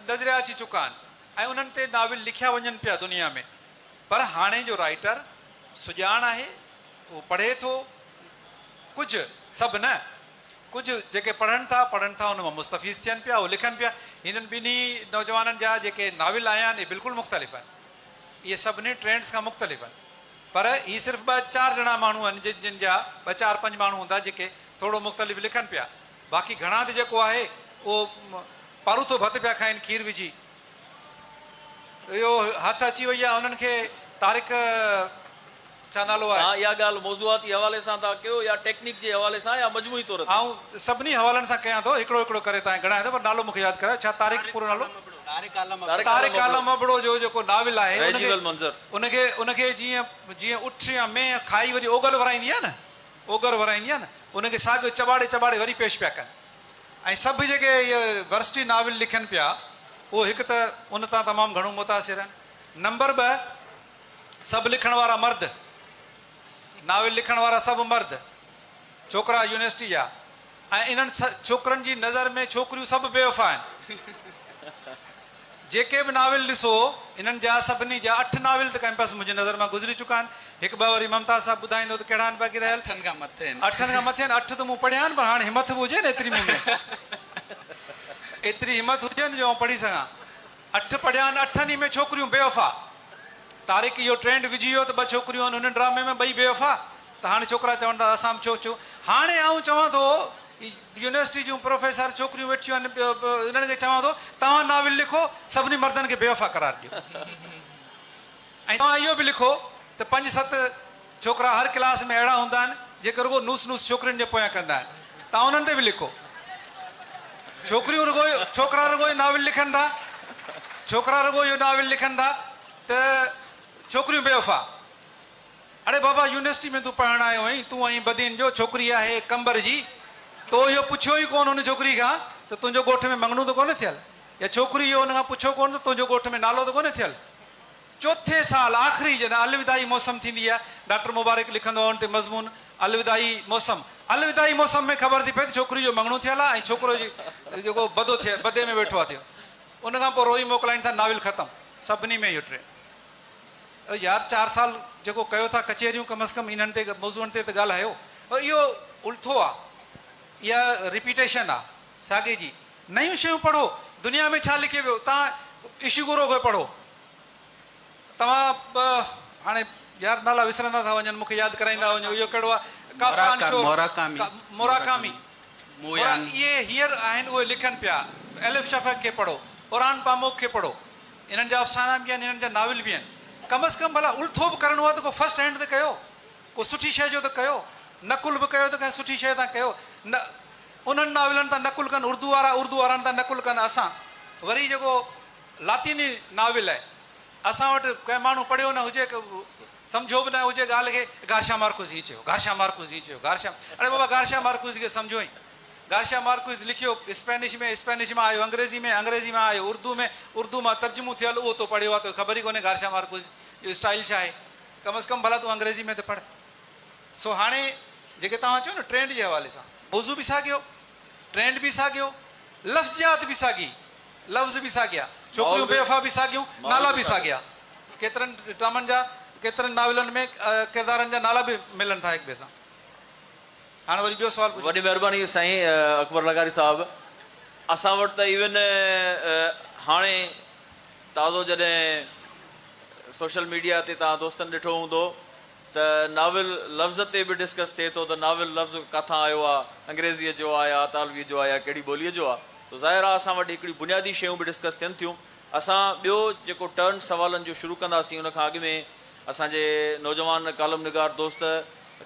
नज़रिया अची चुका आहिनि ऐं उन्हनि ते नाविल लिखिया वञनि पिया दुनिया में। पर हाणे जो राइटर सुञाण आहे, उहो पढ़े थो, कुझु सभु न, कुझु जेके पढ़नि था उन मां मुस्तफ़ीज़ थियनि पिया, उहे लिखनि पिया। हिननि ॿिन्ही नौजवाननि जा जेके नाविल आया आहिनि इहे बिल्कुलु मुख़्तलिफ़ आहिनि, इहे सभिनी ट्रेंड्स खां मुख़्तलिफ़ आहिनि। पर हीअ सिर्फ़ु 2-4 ॼणा माण्हू आहिनि जिन जा 2-4-5 माण्हू हूंदा जेके थोरो मुख़्तलिफ़ लिखनि पिया, बाक़ी घणा त जेको आहे उहो पारूथो भत पिया खाइनि खीर विझी। इहो हथु अची वई आहे उन्हनि खे तारिक छा नालो आहे, इहा ॻाल्हि मौज़ूआती हवाले सां था कयो या टेक्निक जे हवाले सां या मजमूई तौर ते? ऐं सभिनी हवालनि सां कयां थो, हिकिड़ो हिकिड़ो करे तव्हां घणा पर नालो मूंखे यादि करायो। छा तारिक पूरो नालो? तारिक आलम अबड़ो जो जेको नाविल आहे उनखे जीअं उठ या मेंह खाई वरी ओगर वराईंदी आहे न, उनखे साॻियो चबाड़े चबाड़े वरी पेश पिया कनि। ऐं सभु जेके इहे वर्सिटी नाविल लिखनि पिया उहो हिकु त उन तां तमामु घणो मुतासिर आहिनि। नंबर 2, सभु लिखण वारा मर्द, नाविल लिखण वारा सभु मर्द, छोकिरा यूनिवर्सिटी जा, ऐं इन्हनि छोकिरनि जी नज़र में छोकिरियूं सभु बेवफ़ा आहिनि। जेके बि नाविल ॾिसो इन्हनि जा सभिनी जा 8 नाविल त कैंपस मुंहिंजी नज़र मां गुज़री चुका आहिनि। हिकु ॿ वरी ममता साहब ॿुधाईंदो त कहिड़ा आहिनि बाक़ी रहियल? 8 खां मथे आहिनि। 8 खां मथे आहिनि। 8 त मूं पढ़िया आहिनि, पर हाणे हिमत बि हुजे न एतिरी मूं में, एतिरी हिमत हुजे न जो आउं पढ़ी सघां। 8 पढ़िया आहिनि, 8 में छोकिरियूं बेवफ़ा। तारीख़ इहो ट्रेंड विझी वियो त 2 छोकिरियूं आहिनि हुन ड्रामे में, 2 बेवफ़ा। त हाणे छोकिरा चवनि था असां बि छो हाणे आउं चवां थो यूनिवर्सिटी जूं प्रोफेसर छोकिरियूं वेठियूं आहिनि, इन्हनि खे चवां थो तव्हां नाविल लिखो, सभिनी मर्दनि खे बेवफ़ा करार ॾियो, ऐं तव्हां इहो बि लिखो त 5-7 छोकिरा हर क्लास में अहिड़ा हूंदा आहिनि जेके रुगो नूस छोकिरियुनि जे पोयां कंदा आहिनि, तव्हां उन्हनि ते बि लिखो। छोकिरा रुगो नाविल लिखनि था, छोकिरा रुगो इहो नाविल लिखनि था त छोकिरियूं बेवफ़ा। अड़े बाबा यूनिवर्सिटी में तूं पढ़णु आयो आहीं, तूं आहीं बदीन जो, छोकिरी आहे कंबर जी, तो इहो पुछियो ई कोन हुन छोकिरी खां त तुंहिंजो ॻोठ में मंगणू त कोन्हे थियल, या छोकिरी इहो हुन खां पुछियो कोन त तुंहिंजो ॻोठ में नालो त कोन्हे थियल। 4थे साल आख़िरी जॾहिं अलविदाई मौसम थींदी आहे, डॉक्टर मुबारक लिखंदो आहे हुन ते मज़मून अलविदाई मौसम में ख़बर थी पए त छोकिरी जो मंगणू थियल आहे ऐं छोकिरो जेको बदे में वेठो आहे थियो, उनखां पोइ रोई मोकिलाइनि था, नाविल ख़तमु। सभिनी में इहो ट्रेंड। यार 4 साल जेको कयो था कचहरियूं, कम अज़ कम इन्हनि ते मौज़ूअनि ते त ॻाल्हायो। इहो उल्थो आहे, इहा रिपीटेशन आहे साॻे जी। नयूं शयूं पढ़ो, दुनिया में छा लिखे वियो, तव्हां इशिगुरो खे पढ़ो। तव्हां हाणे यार नाला विसरंदा था वञनि, मूंखे यादि कराईंदा वञो। इहो कहिड़ो आहे? मुराकामी। इहे हींअर आहिनि, उहे लिखनि पिया एलिफ शफ़क़ खे पढ़ो, क़ुरान पामोक खे पढ़ो, इन्हनि जा अफ़साना बि आहिनि, इन्हनि जा नाविल बि आहिनि। कम अज़ कम भला उल्थो बि करिणो आहे त को फस्ट हैंड त कयो, को सुठी शइ जो त कयो, नकुल बि कयो त कंहिं सुठी शइ था कयो। न उन्हनि नाविलनि था नकुल कनि उर्दू वारनि था नकुल कनि। असां वरी जेको लातीनी नाविल आहे, असां वटि कंहिं माण्हू पढ़ियो न हुजे, सम्झो बि न हुजे ॻाल्हि खे, गार्शिया मार्कुस ही चयो, गार्शिया मार्कुस ही चयो, गार्शिया, अरे बाबा गार्शिया मार्कुस खे सम्झो ई। गार्शिया मार्कुस लिखियो स्पेनिश में आयो, अंग्रेज़ी में आयो, उर्दू मां तर्जुमो थियल, उहो तो पढ़ियो आहे, तो ख़बर ई कोन्हे गार्शिया मार्कुस जो स्टाइल छा आहे। कम अज़ कम भला तूं अंग्रेज़ी में त पढ़। सो हाणे जेके तव्हां चयो न ट्रेंड जे हवाले सां, मौज़ू बि साॻियो, ट्रेंड बि साॻियो, लफ़्ज़ियात बि साॻी, लफ़्ज़ बि साॻिया, छोकिरियूं बेवफ़ा बि साॻियूं, नाला बि साॻिया। केतिरनि ड्रामनि जा, केतिरनि नाविलनि में किरदारनि जा नाला बि मिलनि था हिक ॿिए सां। हाणे वरी ॿियो सुवालु पुछो। वॾी महिरबानी साईं अकबर लगारी साहब, असां वटि त इवन हाणे ताज़ो जॾहिं सोशल मीडिया ते तव्हां दोस्तनि ॾिठो हूंदो त नाविल लफ़्ज़ ते बि डिस्कस थिए थो त नाविल लफ़्ज़ किथां आयो आहे, अंग्रेज़ीअ जो आहे या इतालवीअ जो आहे या कहिड़ी ॿोलीअ जो आहे। त ज़ाहिर आहे असां वटि हिकिड़ी बुनियादी शयूं बि डिस्कस थियनि थियूं। असां ॿियो जेको टर्न सवालनि जो शुरू कंदासीं, उन खां अॻु में असांजे नौजवान कालम निगार दोस्त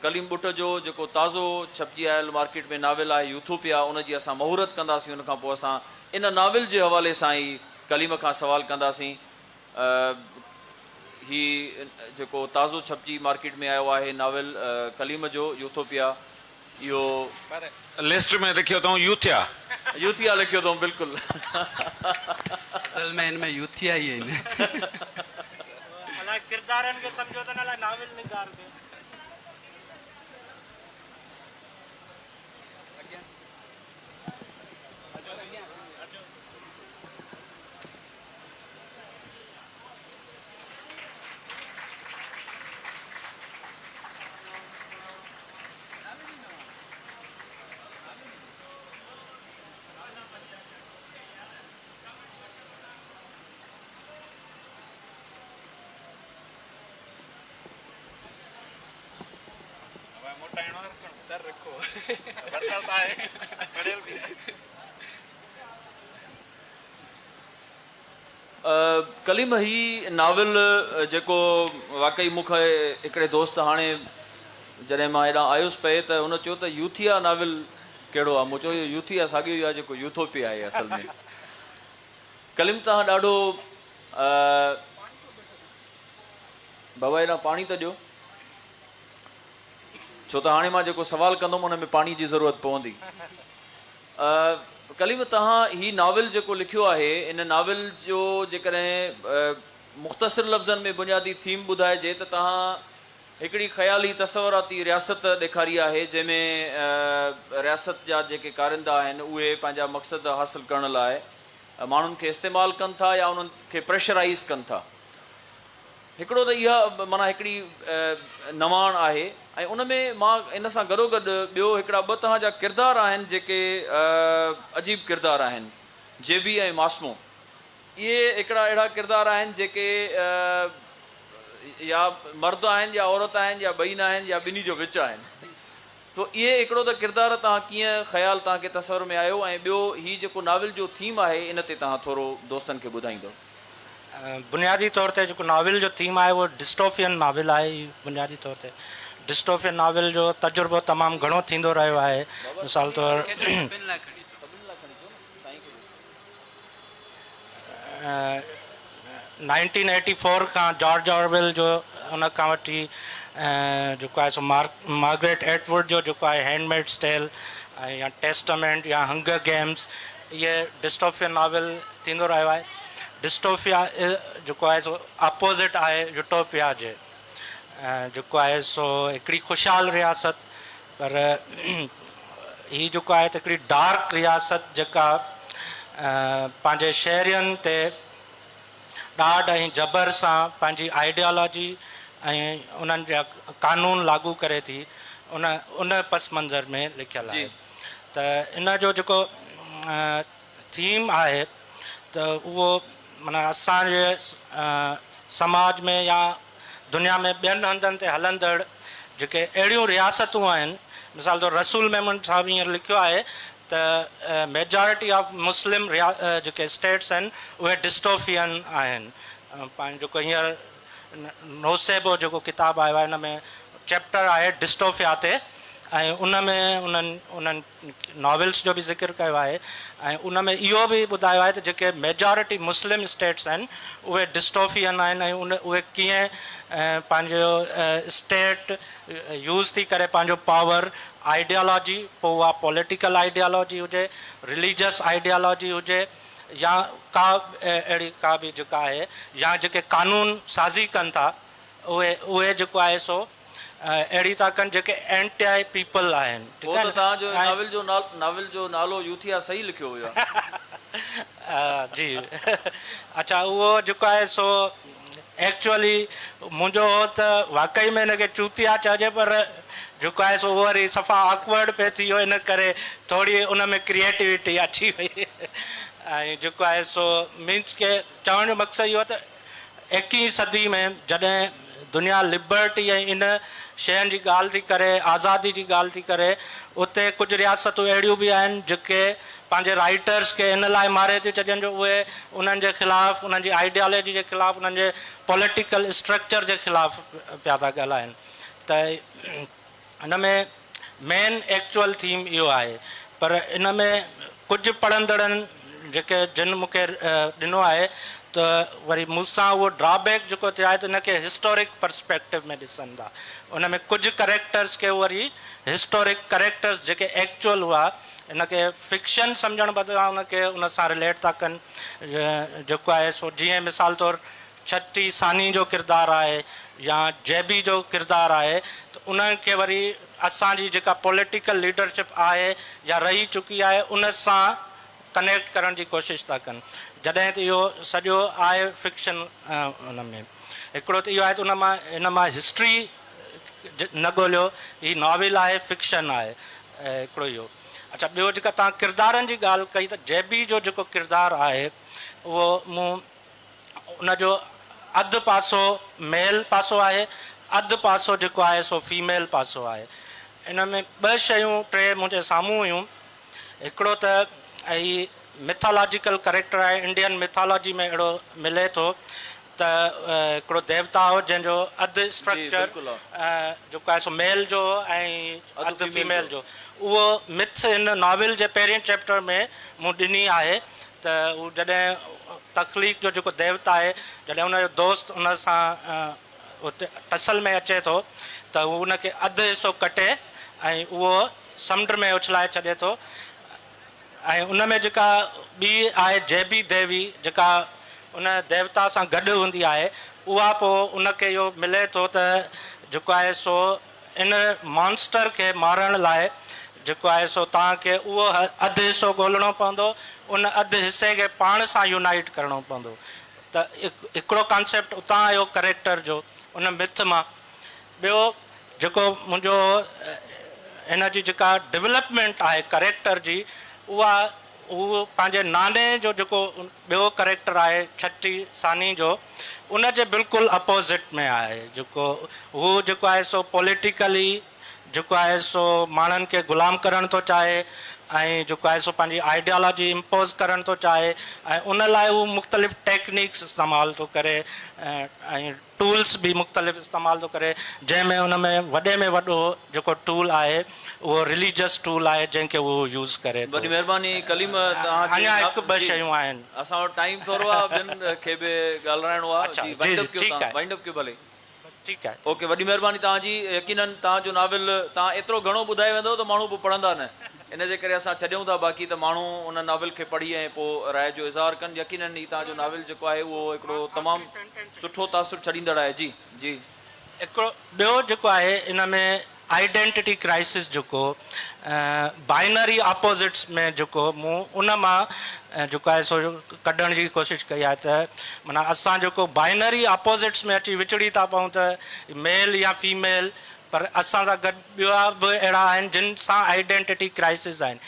कलीम बुट जो जेको ताज़ो छपजी आयल मार्केट में नाविल आहे यूथोपिया, उनजी असां महूरत कंदासीं। उन खां पोइ असां इन नाविल जे हवाले सां ई कलीम खां सवाल कंदासीं। ही जेको ताज़ो छपजी मार्केट में आयो आहे नाविल कलीम जो यूथोपिया, इहो लिस्ट में लिखियो अथऊं यूथिया लिखियो अथऊं, बिल्कुलु। असल में इनमें यूथिया ई आहिनि। अलाए किरदारनि खे सम्झो त न, अलाए नाविल निगार खे। सर रखो। कलीम ही नाविल जेको वाकई मूंखे हिकिड़े दोस्त हाणे जॾहिं मां हेॾां आयुसि पए त हुन चयो त यूथिया नाविल कहिड़ो आहे। मूं चयो इहो यूथिया साॻियो ई आहे जेको यूथोपिया आहे असल में। कलीम तव्हां ॾाढो बाबा हेॾां पाणी त ॾियो, छो त हाणे मां जेको सवालु कंदुमि उन में पाणी जी ज़रूरत पवंदी। कलीम तव्हां ही नाविल जेको लिखियो आहे, इन नाविल जो जेकॾहिं मुख़्तसिर लफ़्ज़नि में बुनियादी थीम ॿुधाइजे त तव्हां हिकिड़ी ख़याली तसवराती रियासत ॾेखारी आहे, जंहिंमें रियासत जा जेके कारिंदा आहिनि उहे पंहिंजा मक़सद हासिलु करण लाइ माण्हुनि खे इस्तेमालु कनि था या उन्हनि खे प्रेशराइज़ कनि था। हिकिड़ो त इहा माना हिकिड़ी नवाण आहे, ऐं उन में मां इन सां गॾोगॾु ॿियो हिकिड़ा ॿ तव्हां जा किरदार आहिनि जेके अजीब किरदार आहिनि, जेबी ऐं मास्मो। इहे हिकिड़ा अहिड़ा किरदार आहिनि जेके या मर्द आहिनि या औरत आहिनि या ॿई न आहिनि या ॿिन्ही जो विच आहिनि। सो इहे हिकिड़ो त किरदार तव्हां कीअं ख़्यालु तव्हांखे तसवर में आयो, ऐं ॿियो हीउ जेको नाविल जो थीम आहे इन ते तव्हां थोरो दोस्तनि खे ॿुधाईंदो। बुनियादी तौर ते जेको नाविल जो थीम आहे उहो डिस्टोपियन नाविल आहे। बुनियादी तौर ते डिस्टोपियन नाविल जो तजुर्बो तमामु घणो थींदो रहियो आहे। मिसाल तौरु 1984 खां जॉर्ज ऑरवेल जो उन खां वठी जेको आहे सो मार्गरेट एटवुड जो जेको आहे हैंडमेड्स टेल ऐं या टेस्टामेंट या हंगर गेम्स, इहे डिस्टोपियन नाविल थींदो रहियो आहे। डिस्टोपिया जेको आहे सो अपोज़िट आहे यूटोपिया जे, जेको आहे सो हिकिड़ी ख़ुशहाल रियासत, पर हीअ जेको आहे त हिकिड़ी डार्क रियासत जेका पंहिंजे शहरियुनि ते ॾाढ ऐं जबर सां पंहिंजी आइडियोलॉजी ऐं उन्हनि जा कानून लागू करे थी, उन पस मंज़र में लिखियलु आहे। त इन जो जेको थीम आहे त उहो माना असांजे समाज में या दुनिया में ॿियनि हंधनि ते हलंदड़ जेके अहिड़ियूं रियासतूं आहिनि, मिसाल तौरु रसूल मेमन साहिबु हींअर लिखियो आहे त मेजॉरिटी ऑफ मुस्लिम जेके स्टेट्स आहिनि उहे डिस्टोफियन आहिनि। पंहिंजो जेको हींअर नोसेबो जेको किताबु आयो आहे हिन में चैप्टर आहे डिस्टोफिया ते, ऐं उन में उन्हनि नॉवेल्स जो बि ज़िक्र कयो आहे, ऐं उन में इहो बि ॿुधायो आहे त जेके मेजॉरिटी मुस्लिम स्टेट्स आहिनि उहे डिस्टोफियन आहिनि, ऐं उहे कीअं पंहिंजो स्टेट यूज़ थी करे पंहिंजो पावर आइडियालॉजी, पोइ उहा पॉलिटिकल आइडियालॉजी हुजे, रिलीजियस आइडियालॉजी हुजे, या का अहिड़ी का बि जेका आहे, या जेके कानून साज़ी कनि था उहे जेको आहे सो अहिड़ी था कनि जेके एंटी पीपल आहिनि। वो तो तव्हांजो नाविल जो नालो यूथिया सही लिखियो हुयो जी अच्छा, उहो जेको आहे सो एक्चुअली मुंहिंजो हो त वाकई में हिनखे चूतिया चइजे, पर जेको आहे सो उहो वरी सफ़ा ऑकवर्ड पिए थी वियो, इन करे थोरी उन में क्रिएटिविटी अची वई। ऐं जेको आहे सो मीन्स के चवण जो मक़सदु इहो त 21वीं सदी में जॾहिं दुनिया लिबर्टी ऐं इन शयुनि जी ॻाल्हि थी करे, आज़ादी जी ॻाल्हि थी करे, उते कुझु रियासतूं अहिड़ियूं बि आहिनि जेके पंहिंजे राइटर्स खे इन लाइ मारे थी छॾनि जो उहे उन्हनि जे ख़िलाफ़ु, उन्हनि जी आइडियालॉजी जे ख़िलाफ़ु, उन्हनि जे पॉलिटिकल स्ट्रक्चर जे ख़िलाफ़ु पिया था ॻाल्हाइनि। त हिन में मेन एक्चुअल थीम इहो आहे, पर इन में कुझु पढ़ंदड़नि जेके जिन मूंखे ॾिनो आहे त वरी मूंसां उहो ड्रॉबैक जेको थियो आहे त हिनखे हिस्टोरिक पर्सपेक्टिव में ॾिसनि था। उन में कुझु करेक्टर्स खे वरी हिस्टोरिक करेक्टर्स जेके एक्चुअल हुआ हिनखे फिक्शन सम्झण बदिरां उनखे उन सां रिलेट था कनि। जेको आहे सो जीअं मिसाल तौरु छठी सानी जो किरदारु आहे या जैबी जो किरदारु आहे, त उन्हनि खे वरी असांजी जेका पॉलिटिकल लीडरशिप आहे या रही चुकी आहे उन सां कनेक्ट करण जी कोशिशि था कनि, जॾहिं त इहो सॼो आहे फिक्शन। उन में हिकिड़ो त इहो आहे त हिन मां हिस्ट्री न ॻोल्हियो, हीअ नॉविल आहे, फिक्शन आहे, हिकिड़ो इहो। अच्छा, ॿियो जेका तव्हां किरदारनि जी ॻाल्हि कई त जेबी जो जेको किरदारु आहे उहो मूं उनजो अधु पासो मेल पासो आहे, अधु पासो जेको आहे सो फीमेल पासो आहे। इन में ॿ शयूं टे मुंहिंजे साम्हूं हुयूं। हिकिड़ो त हीअ मिथोलॉजिकल करेक्टर आहे, इंडियन मिथोलॉजी में अहिड़ो मिले थो त हिकिड़ो देवता हो जंहिंजो अधु स्ट्रक्चर जेको आहे सो मेल जो ऐं अधु फीमेल जो, उहो मिथ हिन नॉविल जे पहिरें चैप्टर में मूं ॾिनी आहे। त उहो जॾहिं तख़लीक़ जो जेको देवता आहे, जॾहिं उनजो दोस्त उन सां उते टसल में अचे थो त हू उनखे अधु हिसो कटे ऐं उहो समुंड में उछलाए छॾे थो। ऐं उन में जेका ॿी आहे जेबी देवी जेका उन देवता सां गॾु हूंदी आहे, उहा पोइ उनखे इहो मिले थो त जेको आहे सो इन मॉन्स्टर खे मारण लाइ जेको आहे सो तव्हांखे उहो अधु हिसो ॻोल्हणो पवंदो, उन अधु हिसे खे पाण सां यूनाइट करिणो पवंदो। त हिकिड़ो कॉन्सेप्ट उतां आयो करेक्टर जो उन मिथ मां। ॿियो जेको मुंहिंजो हिन जी जेका डेवलपमेंट आहे करेक्टर जी, उहो पंहिंजे नाने जो जेको ॿियो करेक्टर आहे छठी सानी जो, उन जे बिल्कुलु अपोज़िट में आहे। जेको हू जेको आहे सो पॉलिटिकली जेको आहे सो माण्हुनि खे ग़ुलाम करणु थो चाहे ऐं जेको आहे सो पंहिंजी आइडियालॉजी इम्पोज़ करणु थो चाहे, ऐं उन लाइ हू मुख़्तलिफ़ टेक्निक्स इस्तेमालु थो करे ऐं टूल्स बि मुख़्तलिफ़ इस्तेमालु थो करे, जंहिंमें उन में वॾे में वॾो जेको टूल आहे उहो रिलीजियस टूल आहे जंहिंखे उहो यूज़ करे। वॾी महिरबानी कलीम, अञा हिकु ॿ शयूं आहिनि, असां वटि टाइम थोरो आहे, ॿियनि खे बि ॻाल्हाइणो आहे। वाइंड अप कयो भले। ठीकु आहे, ओके, वॾी महिरबानी तव्हांजी। यकीनन तव्हांजो नाविल तव्हां एतिरो घणो ॿुधाए वेंदो त माण्हू बि पढ़ंदा न, इन जे करे असां छॾियूं था, बाक़ी त माण्हू उन नाविल खे पढ़ी ऐं पोइ राय जो इज़हार कनि। यकीनन ही तव्हांजो नाविल जेको आहे उहो हिकिड़ो तमामु सुठो तासुर छॾींदड़ आहे। जी जी। हिकिड़ो ॿियो जेको आहे इन में आइडेंटिटी क्राइसिस जेको बाइनरी अपोज़िट्स में जेको मूं उन मां जेको आहे सो कढण जी कोशिशि कई आहे त माना असां जेको बाइनरी अपोज़िट्स में अची विचड़ी था पऊं त मेल या फीमेल, पर असां सां गॾु ॿिया बि अहिड़ा आहिनि जिन सां आइडेंटिटी क्राइसिस आहिनि।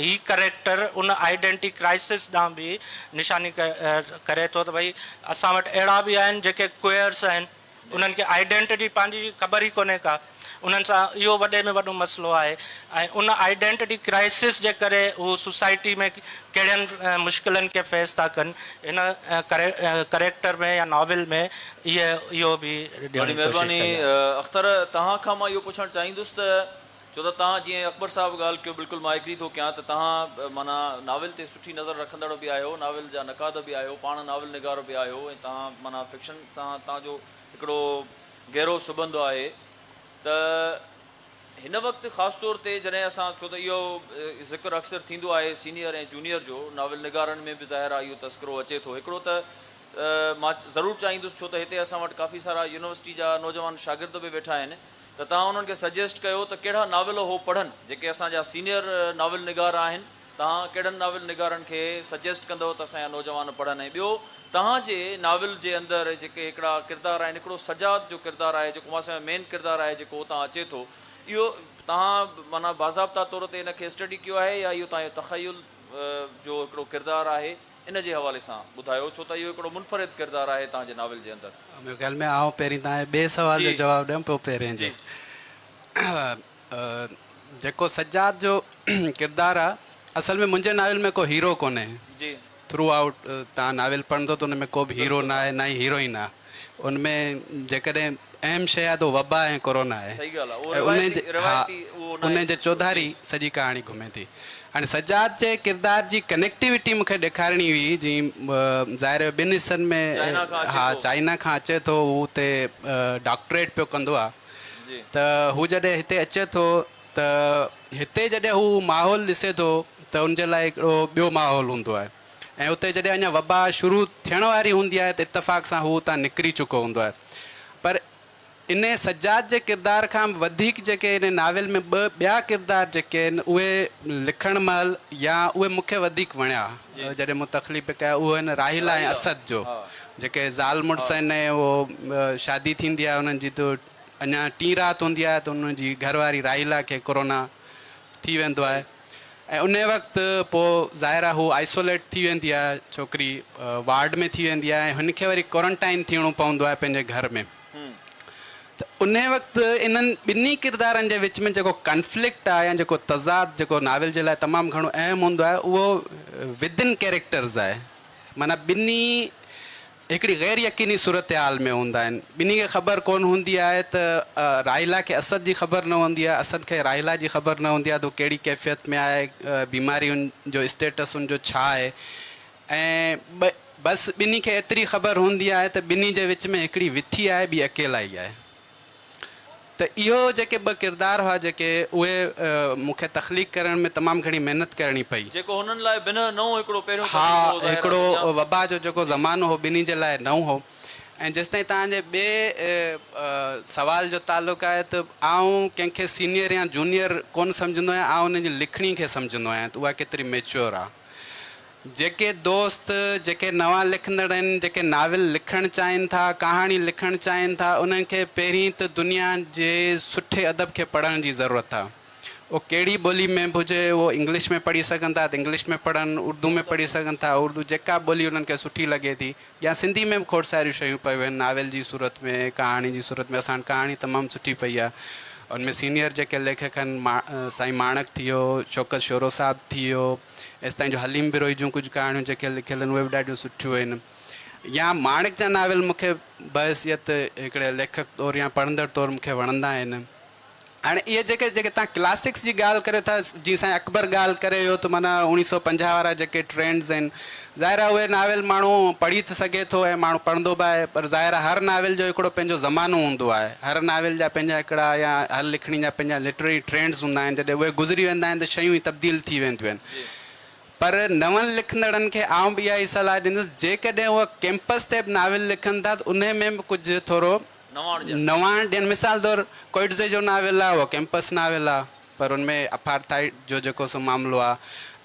ही करेक्टर उन आइडेंटिटी क्राइसिस ॾांहुं बि निशानी करे थो त भई असां वटि अहिड़ा बि आहिनि जेके क्वेयर्स आहिनि, उन्हनि खे आइडेंटिटी पंहिंजी ख़बर ई कोन्हे का, उन्हनि सां इहो वॾे में वॾो मसइलो आहे ऐं उन आइडेंटिटी क्राइसिस जे करे हू सोसाइटी में कहिड़ियुनि मुश्किलनि खे फेस था कनि इन करेक्टर में या नॉविल में इहो बि ॾियण जी ॾाढी कोशिशि महिरबानी कई आहे। अख़्तर तव्हां खां मां इहो पुछणु चाहींदुसि त छो त तव्हां जीअं अकबर साहिबु ॻाल्हि कयो बिल्कुलु मां एग्री थो कयां त तव्हां माना नाविल ते सुठी नज़र रखंदड़ बि आहियो, नाविल जा नक़ाद बि आहियो, पाण नाविल निगार बि आहियो ऐं तव्हां माना फिक्शन सां तव्हांजो हिकिड़ो गहरो सुबंधो आहे त हिन वक़्तु ख़ासि तौर ते जॾहिं असां छो त इहो ज़िक्र अक्सर थींदो आहे सीनियर ऐं जूनियर जो नाविल निगारनि में बि ज़ाहिर आहे इहो तस्करो अचे थो। हिकिड़ो त मां ज़रूरु चाहींदुसि छो त हिते असां वटि काफ़ी सारा यूनिवर्सिटी जा नौजवान शागिर्द बि वेठा आहिनि त तव्हां उन्हनि खे सजेस्ट कयो त कहिड़ा नाविल हो पढ़नि जेके असांजा सीनियर नाविल निगार आहिनि, तव्हां कहिड़नि नाविल निगारनि खे सजेस्ट कंदव त असांजा नौजवान पढ़नि। ऐं ॿियो तव्हांजे नाविल जे अंदरि जेके हिकिड़ा किरदार आहिनि, हिकिड़ो सजाद जो किरदारु आहे जेको असांजो मेन किरदारु आहे जेको उतां अचे थो, इहो तव्हां माना बाज़ाब्ता तौर ते हिनखे स्टडी कयो आहे या इहो तव्हांजो तख़युल जो हिकिड़ो किरदारु आहे इन जे हवाले सां ॿुधायो छो त इहो हिकिड़ो मुनफ़रिद किरदारु आहे तव्हांजे नाविल जे अंदरि। मुंहिंजे ख़्याल में आउं पहिरीं तव्हांजे ॿिए सवाल जो जी। जवाबु ॾियमि पोइ पहिरें जो जेको सजाद जो किरदारु आहे असल में मुंहिंजे नाविल में को हीरो कोन्हे। जी थ्रू आउट तव्हां नाविल पढ़ंदो त उन में को बि हीरो न आहे, न ई हीरोइन आहे। उनमें जेकॾहिं अहम शइ आहे त वबा ऐं कोरोना आहे सही ॻाल्हि आहे, उहो ऐं रिवायती उहो न आहे। उन जे चौधारी सॼी कहाणी घुमे थी। हाणे सजाद जे किरदार जी कनेक्टिविटी मूंखे ॾेखारणी हुई जीअं ज़ाहिर आहे ॿिनि हिसनि में चाइना खां अचे हा थो। चाइना खां अचे थो, हू हुते डॉक्टरेट पियो कंदो आहे जी त हू जॾहिं हिते अचे थो त हिते जॾहिं हू माहौल ॾिसे थो त उनजे लाइ हिकिड़ो ॿियो माहौल हूंदो आहे ऐं उते जॾहिं अञा वबा शुरू थियण वारी हूंदी आहे त इतफ़ाक़ सां हू उतां निकिरी चुको हूंदो आहे। पर इन सजाद जे किरदार खां वधीक जेके इन नाविल में ॿिया किरदार जेके आहिनि उहे लिखण महिल या उहे मूंखे वधीक वणिया जॾहिं मूं तकलीफ़ कया उहे आहिनि राहिला ऐं असद जो जेके ज़ाल मुड़ुस आहिनि उहो शादी थींदी आहे उन्हनि जी त अञा टी राति हूंदी आहे त उन्हनि जी घरवारी राहिला खे कोरोना थी वेंदो आहे ऐं उन वक़्तु पोइ ज़ाहिर आहे हू आइसोलेट थी वेंदी आहे छोकिरी, वार्ड में थी वेंदी आहे ऐं हुनखे वरी क्वारंटाइन थियणो पवंदो आहे पंहिंजे घर में। त उन वक़्तु इन्हनि ॿिन्ही किरदारनि जे विच में जेको कॉन्फ्लिक्ट आहे या जेको तज़ाद जेको नाविल जे लाइ तमामु घणो अहम हूंदो आहे उहो विदिन कैरेक्टर्स आहे। माना ॿिन्ही हिकिड़ी गैर यकीनी सूरत हाल में हूंदा आहिनि। ॿिन्ही खे ख़बर कोन हूंदी आहे त राहिला खे असद जी ख़बर न हूंदी आहे, असद खे राहिला जी ख़बर न हूंदी आहे त हू कहिड़ी कैफ़ियत में आहे, बीमारियुनि जो स्टेटस उनजो छा आहे ऐं बसि ॿिन्ही खे एतिरी ख़बर हूंदी आहे त ॿिन्ही जे विच में हिकिड़ी विथी आहे, ॿी अकेलाई आहे। त इहो जेके ॿ किरदार हुआ जेके उहे मूंखे तख़लीक़ करण में तमामु घणी महिनत करणी पई। जेको हुननि लाइ बिना नओं हिकिड़ो पहिरियों हा हिकिड़ो वबा जो जेको ज़मानो हो ॿिन्ही जे लाइ नओं हो। ऐं जेसिताईं तव्हांजे ॿिए सवाल जो तालुक़ु आहे त आउं कंहिंखे सीनियर या जूनियर कोन सम्झंदो आहियां, आउं उन जी लिखणी खे सम्झंदो आहियां त उहा केतिरी मेच्योर आहे। जेके दोस्त जेके नवां लिखंदड़ आहिनि, जेके नाविल लिखणु चाहिनि था, कहाणी लिखणु चाहिनि था, उन्हनि खे पहिरीं त दुनिया जे सुठे अदब खे पढ़ण जी ज़रूरत आहे। उहो कहिड़ी ॿोली में बि हुजे, उहो इंग्लिश में पढ़ी सघनि था त इंग्लिश में पढ़नि, उर्दू में पढ़ी सघनि था उर्दू, जेका ॿोली उन्हनि खे सुठी लॻे थी, या सिंधी में बि खोड़ सारियूं शयूं पियूं आहिनि नाविल जी सूरत में, कहाणी जी सूरत में। असां कहाणी तमामु सुठी पई आहे। उनमें सीनियर जेके लेखक आहिनि साईं माणक थी वियो, शौकत शोरो साहिबु थी वियो, एसि ताईं जो हलीम बिरोई जूं कुझु कहाणियूं जेके लिखियल आहिनि उहे बि ॾाढियूं सुठियूं आहिनि। या माणक जा नाविल मूंखे बहसियत हिकिड़े लेखक तौरु या पढ़ंदड़ तौरु मूंखे वणंदा आहिनि। हाणे इहे जेके तव्हां क्लासिक्स जी ॻाल्हि करियो था, जीअं साईं अकबर ॻाल्हि करे वियो त माना 1950 वारा जेके ट्रेंड्स आहिनि, ज़ाहिर आहे उहे नाविल माण्हू पढ़ी त सघे थो ऐं माण्हू पढ़ंदो बि आहे, पर ज़ाहिर आहे हर नाविल जो हिकिड़ो पंहिंजो ज़मानो हूंदो आहे। हर नाविल जा पंहिंजा हिकिड़ा या हर लिखणी जा पंहिंजा लिटरेरी ट्रेंड्स हूंदा आहिनि। जॾहिं उहे गुज़री वेंदा आहिनि त शयूं ई तब्दील थी वेंदियूं आहिनि। पर नवनि लिखंदड़नि खे आउं बि इहा ई सलाह ॾींदुसि, जेकॾहिं उहे कैंपस ते बि नाविल लिखनि था त उन में बि कुझु थोरो नवाण ॾियनि। मिसाल तौरु कोइट्ज़े जो नाविल आहे, उहो कैंपस नाविल आहे, पर उनमें अपार्थाइड जो जेको सो मामिलो आहे।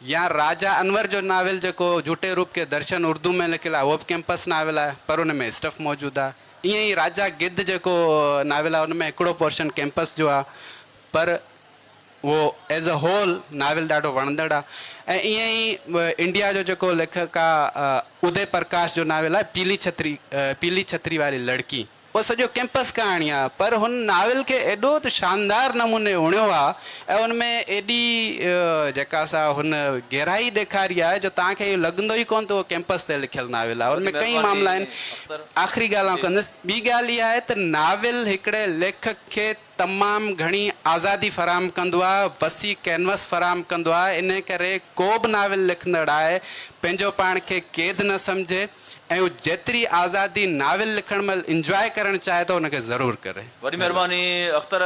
या राजा अनवर जो नाविल जेको झूठे रूप के दर्शन उर्दू में लिखियलु आहे, उहो बि कैंपस नाविल आहे, पर उन में स्टफ मौजूदु आहे। ईअं ई राजा गिद्ध जेको नाविल आहे, उन में हिकिड़ो पोर्शन कैंपस जो आहे, पर उहो एज़ अ होल नाविल ॾाढो वणंदड़ आहे। ऐं ईअं ई इंडिया जो जेको लेखक आहे उदय प्रकाश जो नाविल आहे पीली छतरी वारी लड़की, उहो सॼो कैंपस कहाणी आहे, पर हुन नाविल खे एॾो त शानदार नमूने उणियो आहे ऐं हुन में एॾी जेका सा हुन गहराई ॾेखारी आहे जो तव्हांखे इहो लॻंदो ई कोन त उहो कैंपस ते लिखियलु नाविल आहे। हुन में कई मामला आहिनि। आख़िरी ॻाल्हि आउं कंदुसि, ॿी ॻाल्हि इहा आहे त नाविल हिकिड़े लेखक खे तमामु घणी आज़ादी फ़राहम कंदो आहे, वसी कैनवस फ़राहम कंदो आहे। इन करे को बि नाविल लिखंदड़ आहे पंहिंजो पाण खे क़ैद न सम्झे ऐं उहो जेतिरी आज़ादी नाविल लिखण महिल इंजॉय करणु चाहे थो उनखे ज़रूरु करे। वॾी महिरबानी अख़्तर,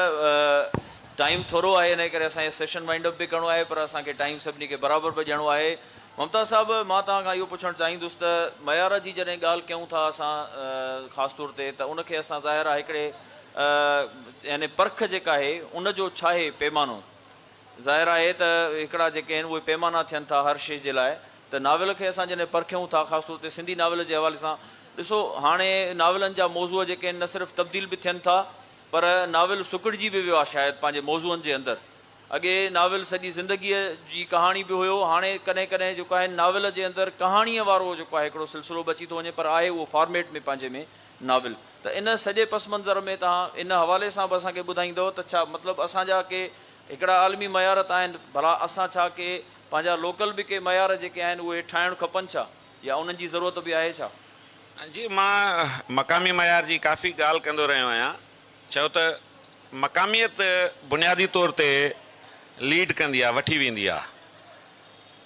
टाइम थोरो आहे, इन करे असांखे सेशन वाइंड अप बि करिणो आहे, पर असांखे टाइम सभिनी खे बराबरि बि ॾियणो आहे। मुमताज़ साहिबु, मां तव्हां खां इहो पुछणु चाहींदुसि त मयार जी जॾहिं ॻाल्हि कयूं था असां ख़ासि तौर ते, त उनखे असां ज़ाहिर आहे हिकिड़े यानी परख जेका आहे उनजो छा आहे पैमानो। ज़ाहिर आहे त हिकिड़ा जेके आहिनि उहे पैमाना थियनि था हर शइ जे लाइ। त नाविल खे असां जॾहिं परखियूं था ख़ासि तौर ते सिंधी नाविल जे हवाले सां, ॾिसो हाणे नाविलनि जा मौज़ूअ जेके आहिनि न सिर्फ़ु तब्दील बि थियनि था, पर नाविल सुकिड़िजी बि वियो आहे शायदि पंहिंजे मौज़ूअनि जे अंदरि। अॻे नाविल सॼी ज़िंदगीअ जी कहाणी बि हुयो, हाणे कॾहिं कॾहिं जेको आहे नाविल जे अंदरि कहाणीअ वारो जेको आहे हिकिड़ो सिलसिलो बि अची थो वञे, पर आहे उहो फॉर्मेट में पंहिंजे में नाविल। त इन सॼे पस मंज़र में तव्हां इन हवाले सां बि असांखे ॿुधाईंदव त छा मतिलबु असांजा के हिकिड़ा आलमी मयारत आहिनि, भला असां छा के पंहिंजा लोकल बि के मयार जेके आहिनि उहे ठाहिणु खपनि छा, या उन्हनि जी ज़रूरत बि आहे छा? जी, मां मक़ामी मयार जी काफ़ी ॻाल्हि कंदो रहियो आहियां। छो त मक़ामियत बुनियादी तौर ते लीड कंदी आहे, वठी वेंदी आहे।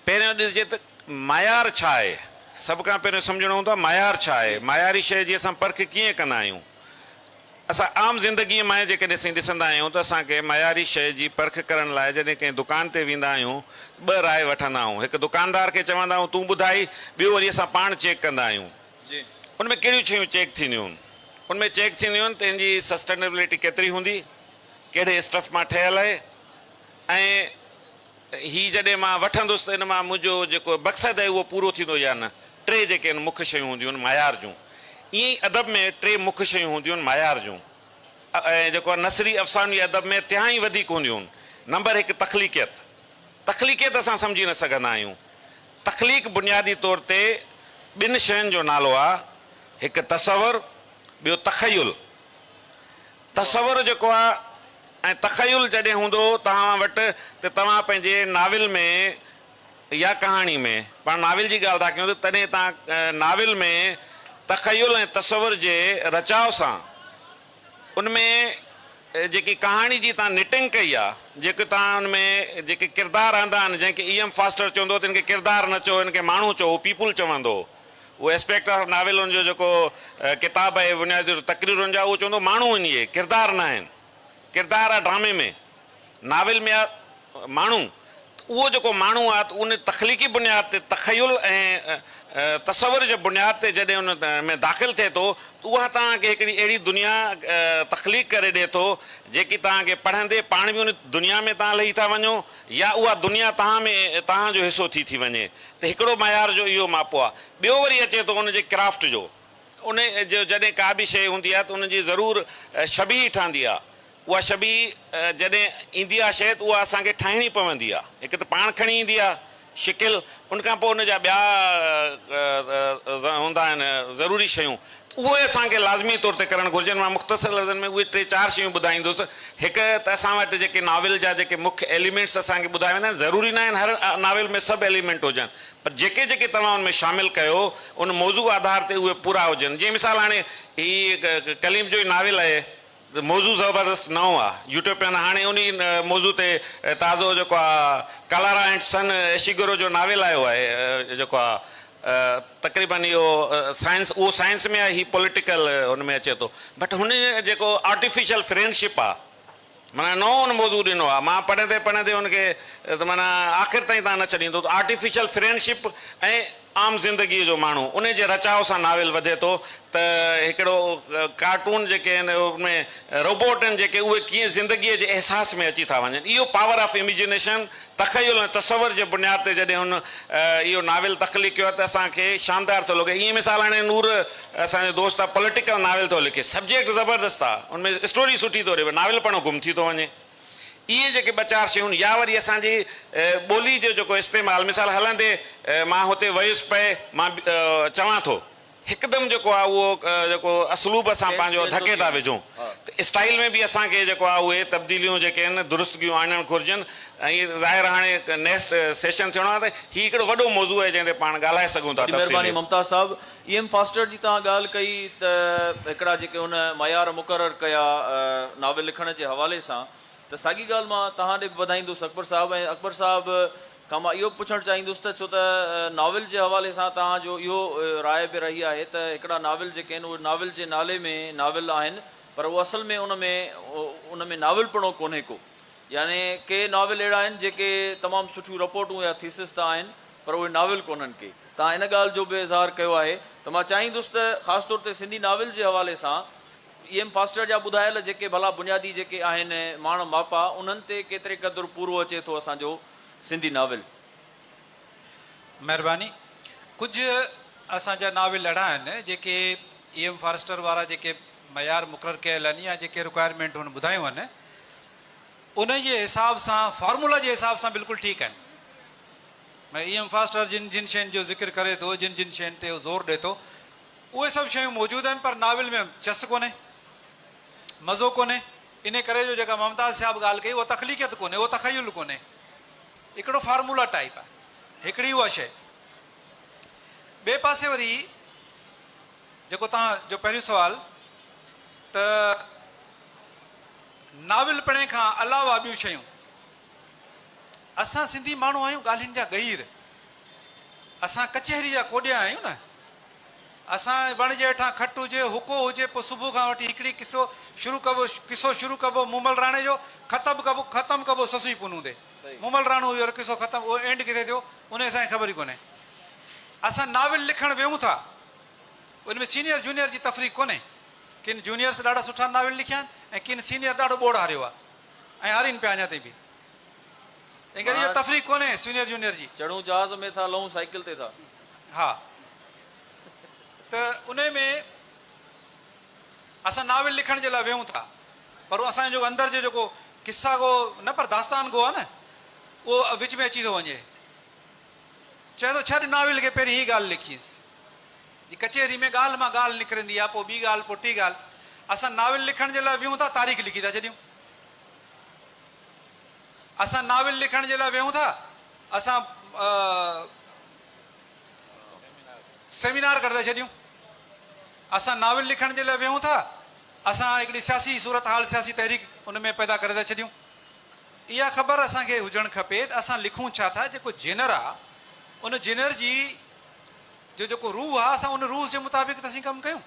पहिरियों ॾिसजे त मयार छा आहे, सभ खां पहिरियों सम्झणो हूंदो आहे मयार छा आहे। मयारी शइ जी असां परख कीअं कंदा आहियूं। असां आम ज़िंदगीअ में जेकॾहिं असीं ॾिसंदा आहियूं त असांखे मयारी शइ जी परख करण लाइ जॾहिं कंहिं दुकान ते वेंदा आहियूं ॿ राय वठंदा आहियूं। हिकु दुकानदार खे चवंदा आहियूं तूं ॿुधाई, ॿियो वरी असां पाण चेक कंदा आहियूं। उनमें कहिड़ियूं शयूं चेक थींदियूं आहिनि? उनमें चेक थींदियूं आहिनि त हिनजी सस्टेनेबिलिटी केतिरी हूंदी, कहिड़े स्टफ मां ठहियलु आहे, ऐं हीअ जॾहिं मां वठंदुसि त इन मां मुंहिंजो जेको मक़सदु आहे उहो पूरो थींदो या न। टे जेके आहिनि मुख्य शयूं हूंदियूं आहिनि मयार जूं। ईअं ई अदब में टे मुख्य शयूं हूंदियूं आहिनि मयार जूं, ऐं जेको आहे नसरी अफ़सानी अदब में तिहां ई वधीक हूंदियूं आहिनि। नंबर हिकु तख़लीक़ियत। तख़लीक़ियत असां सम्झी न सघंदा आहियूं। तख़लीक़ बुनियादी तौर ते ॿिनि शयुनि जो नालो आहे, हिकु तसवुर, ॿियो तख़युल। तसवुर जेको आहे ऐं तख़युल जॾहिं हूंदो तव्हां वटि त तव्हां पंहिंजे नाविल में या कहाणी में, पाण नाविल जी ॻाल्हि था कयूं त तॾहिं तव्हां नाविल में तख़युल ऐं तसवुर जे रचाव सां उनमें जेकी कहाणी जी तव्हां निटिंग कई आहे, जेके तव्हां उनमें जेके किरदार आंदा आहिनि, जंहिंखे E.M. फास्टर चवंदो त हिनखे किरदार न चओ, हिनखे माण्हू चओ, पीपुल चवंदो। उहो एस्पेक्ट ऑफ नाविलुनि जो जेको किताब आहे बुनियादी तक़रीरुनि जा, उहो चवंदो माण्हू आहिनि, इहे किरदार न आहिनि। किरदार आहे ड्रामे में, नाविल में आहे माण्हू। उहो जेको माण्हू आहे त उन तख़लीक़ी बुनियाद ते तख़युल ऐं तसवुर जे बुनियाद ते जॾहिं उन में दाख़िल थिए थो त उहा तव्हांखे हिकिड़ी अहिड़ी दुनिया तख़लीक़ करे ॾिए थो जेकी तव्हांखे पढ़ंदे पाण बि उन दुनिया में तव्हां लही था वञो, या उहा दुनिया तव्हां में तव्हांजो हिसो थी वञे। त हिकिड़ो मयार जो इहो मापो आहे। ॿियो वरी अचे थो उनजे क्राफ्ट जो। उन जो जॾहिं का बि शइ हूंदी आहे त उनजी ज़रूरु शबीह ठहंदी आहे। उहा शबीह जॾहिं ईंदी आहे शइ त उहा असांखे ठाहिणी पवंदी आहे। हिकु त पाण खणी ईंदी आहे शिकिल, उनखां पोइ उनजा ॿिया हूंदा आहिनि ज़रूरी शयूं, उहे असांखे लाज़मी तौर ते करणु घुरिजनि। मां मुख़्तसर लफ़्ज़नि में उहे टे चारि शयूं ॿुधाईंदुसि। हिकु त असां वटि जेके नाविल जा जेके मुख्य एलिमेंट्स असांखे ॿुधाया वेंदा आहिनि, ज़रूरी न आहिनि हर नाविल में सभु एलिमेंट हुजनि, पर जेके जेके तव्हां उनमें शामिलु कयो उन मौज़ू आधार ते उहे पूरा हुजनि। जीअं मिसाल हाणे हीअ कलीम जो ई नाविल आहे, मौज़ू ज़बरदस्त नओं आहे, यूटोपियन। हाणे उन मौज़ू ते ताज़ो जेको आहे कलारा एंड सन एशिगुरो जो नाविल आयो आहे, जेको आहे तक़रीबन इहो साइंस, उहो साइंस में आहे, हीअ पॉलिटिकल हुन में अचे थो। बट हुन जेको आर्टिफिशियल फ्रेंडशिप आहे, माना नओं उन मौज़ू ॾिनो आहे। मां पढ़ंदे पढ़ंदे हुनखे त माना आख़िर ताईं तव्हां न छॾींदो। आर्टिफिशियल फ्रेंडशिप ऐं आम ज़िंदगीअ जो माण्हू, उन जे रचाव सां नाविल वधे थो। त हिकिड़ो कार्टून जेके आहिनि उनमें रोबोट आहिनि जेके, उहे कीअं ज़िंदगीअ जे अहसास में अची था वञनि। इहो पावर ऑफ इमेजिनेशन, तख़युल ऐं तसवुर जे बुनियाद ते जॾहिं हुन इहो नाविल तख़लीक़ कयो आहे त असांखे शानदार थो लॻे। ईअं मिसाल हाणे नूर असांजो दोस्त आहे, पॉलिटिकल नाविल थो लिखे, सब्जेक्ट ज़बरदस्त आहे, उनमें स्टोरी सुठी थो रहे, नाविल पढ़ो गुम थी थो वञे। इहे जेके ॿ चारि शयूं, या वरी असांजी ॿोली जो जेको इस्तेमालु, मिसाल हलंदे मां हुते वयुसि पए, मां चवां थो, हिकदमि जेको आहे उहो जेको असलूब सां पंहिंजो धके था विझूं त स्टाइल में बि असांखे जेको आहे उहे तब्दीलियूं जेके आहिनि दुरुस्तगियूं आणणु घुरिजनि ऐं ज़ाहिर हाणे नेक्स्ट सेशन थियणो आहे त हीउ हिकिड़ो वॾो मौज़ू आहे जंहिं ते पाण ॻाल्हाए सघूं था महिरबानी मुमताज़ साहब EM फास्टर जी तव्हां ॻाल्हि कई त हिकिड़ा जेके हुन मयार मुक़ररु कया नाविल लिखण जे हवाले सां त साॻी ॻाल्हि मां तव्हां ॾे बि वधाईंदुसि अकबर साहब ऐं अकबर साहब खां मां इहो पुछणु चाहींदुसि त छो त नाविल जे हवाले सां तव्हांजो इहो राय बि रही आहे त हिकिड़ा नाविल जेके आहिनि उहे नाविल जे नाले में नाविल आहिनि पर उहो असल में उन में नाविलपणो कोन्हे को यानी के नाविल अहिड़ा आहिनि जेके तमामु सुठियूं रिपोर्टूं या थीसिस त आहिनि पर उहे नाविल कोन्हनि के तव्हां इन ॻाल्हि जो बि इज़हार कयो आहे त मां चाहींदुसि त ख़ासि तौर ते सिंधी नाविल जे हवाले सां EM फास्टर जा ॿुधायल जेके भला बुनियादी जेके आहिनि माण मापा उन्हनि ते केतिरे क़दुरु पूरो अचे थो असांजो सिंधी नाविल। महिरबानी। कुझु असांजा नाविल अहिड़ा आहिनि जेके EM फास्टर वारा जेके मयार मुक़ररु कयल आहिनि या जेके रिक्वायरमेंट हुन ॿुधायूं आहिनि उन जे हिसाब सां फॉर्मूला जे हिसाब सां बिल्कुलु ठीकु आहिनि। भई EM फास्टर जिन शयुनि जो ज़िक्र करे थो जिन शयुनि ते ज़ोर ॾिए थो उहे सभु शयूं मौजूदु आहिनि पर नाविल में चस कोन्हे मज़ो कोन्हे। इन करे जो जेका मुमताज़ साहब ॻाल्हि कई उहा तख़लीक़ियत कोन्हे उहो तख़युल कोन्हे हिकिड़ो फार्मूला टाइप आहे हिकिड़ी उहा शइ। ॿिए पासे वरी जेको तव्हांजो पहिरियों सुवाल त नाविल पढ़े खां अलावा ॿियूं शयूं असां सिंधी माण्हू आहियूं ॻाल्हियुनि जा गहीर असां कचहरी जा कोॾिया आहियूं न। असां वण जे हेठां खटु हुजे हुको हुजे पोइ सुबुह खां वठी हिकिड़ी किसो शुरू कबो मूमल राणे जो ख़तमु कबो ससुई पुनूं ते मूमल राणो हुयो किसो ख़तमु उहो एंड किथे थियो उन असांखे ख़बर ई कोन्हे। असां नाविल लिखणु वेहूं था उन में सीनियर जूनियर जी तफ़रीक़ कोन्हे किन जूनियर्स ॾाढा सुठा नाविल लिखिया आहिनि ऐं किन सीनियर ॾाढो ॿोड़ हारियो आहे ऐं हारीनि पिया अञा ताईं बि इन करे इहो तफ़रीक़ कोन्हे सीनियर जूनियर जी। चढ़ूं जहाज़ में था लहूं साइकिल ते था। हा त उन में असां नाविल लिखण जे लाइ वेहूं था पर असांजो अंदरि जो जेको किसा गो न पर दास्तान गो आहे न उहो विच में अची थो वञे चए थो छॾ नाविल खे पहिरीं हीअ ॻाल्हि लिखीसि कचहरी में ॻाल्हि मां ॻाल्हि निकिरंदी आहे पोइ ॿी ॻाल्हि पोइ टी ॻाल्हि। असां नाविल लिखण जे लाइ वेहूं था तारीख़ लिखी था छॾियूं। असां नाविल लिखण जे लाइ वेहूं था असां सेमिनार करे था छॾियूं। असां नाविल लिखण जे लाइ वेहूं था असां हिकिड़ी सियासी सूरत हाल सियासी तहरीक उन में पैदा करे था छॾियूं। इहा ख़बर असांखे हुजणु खपे त असां लिखूं छा था जेको जेनर आहे उन जेनर जी जो जेको रूह आहे असां उन रूह जे मुताबिक़ त असीं कमु कयूं।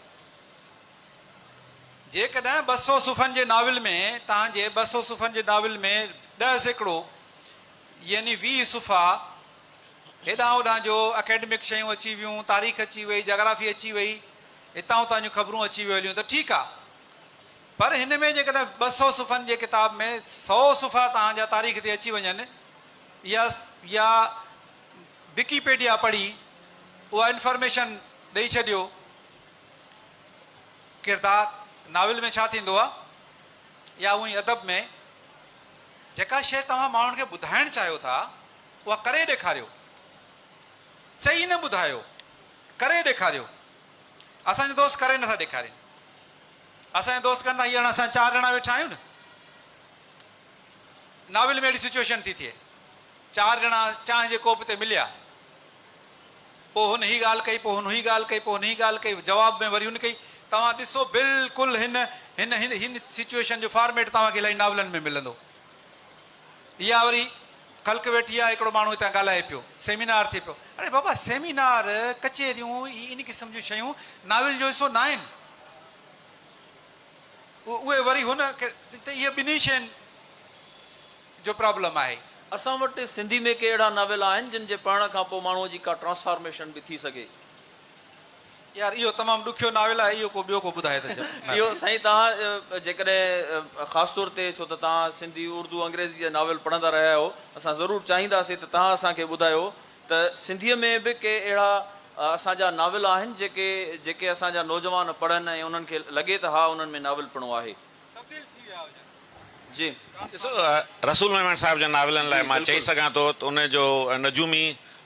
जेकॾहिं 200 सुफ़नि जे नाविल में तव्हांजे 200 सुफ़नि जे नाविल में 10 सैकड़ो यानी 20 सुफ़ा हेॾां होॾां जो अकेडमिक शयूं अची वियूं तारीख़ अची वई जोग्राफी अची वई हितां हुतां जूं ख़बरूं अची वियूं हलियूं त ठीकु आहे पर हिन में जेकॾहिं 200 सुफ़नि जे किताब में 100 सुफ़ा तव्हांजा तारीख़ ते अची वञनि या विकीपीडिया पढ़ी उहा इंफॉर्मेशन ॾेई छॾियो किरदारु नाविल में छा थींदो आहे या उहो ई अदब में जेका शइ तव्हां माण्हुनि खे ॿुधाइणु चाहियो था उहा करे ॾेखारियो चई न ॿुधायो करे ॾेखारियो। असांजा दोस्त करे नथा ॾेखारिनि असांजा दोस्त कंदा हीअं असां 4 ॼणा वेठा आहियूं न नाविल में अहिड़ी सिचुएशन थी थिए 4 ॼणा चांहि जे कोप ते मिलिया पोइ हुन ही ॻाल्हि कई पोइ हुन ही ॻाल्हि कई पोइ हुन ही ॻाल्हि कई जवाब में वरी हुन कई तव्हां ॾिसो बिल्कुलु हिन सिचुएशन जो फॉर्मेट तव्हांखे इलाही नावलनि में मिलंदो। इहा वरी ख़ल्क़ वेठी आहे हिकिड़ो माण्हू हितां ॻाल्हाए पियो सेमिनार थिए पियो अरे बाबा सेमिनार कचहरियूं इन क़िस्म जूं शयूं नाविल जो हिसो न आहिनि। उहे वरी हुन त इहे ॿिन्ही शयुनि जो प्रॉब्लम आहे। असां वटि सिंधी में के अहिड़ा नाविल आहिनि जिन जे पढ़ण खां पोइ माण्हूअ जी का ट्रांसफॉर्मेशन बि थी सघे। यार इहो तमामु ॾुखियो नाविल आहे इहो को ॿियो को ॿुधाए त इहो साईं तव्हां जेकॾहिं ख़ासि तौर ते छो त तव्हां सिंधी उर्दू अंग्रेज़ी जा नाविल पढ़ंदा रहिया आहियो असां ज़रूरु चाहींदासीं त तव्हां असांखे ॿुधायो त सिंधीअ में बि के अहिड़ा असांजा नाविल आहिनि जेके असांजा नौजवान पढ़नि ऐं उन्हनि खे लॻे त हा उन्हनि में नाविल पढ़णो आहे। जी ॾिसो रसूल मेमन साहिब जे नाविलनि लाइ मां चई सघां थो त उनजो नजूमी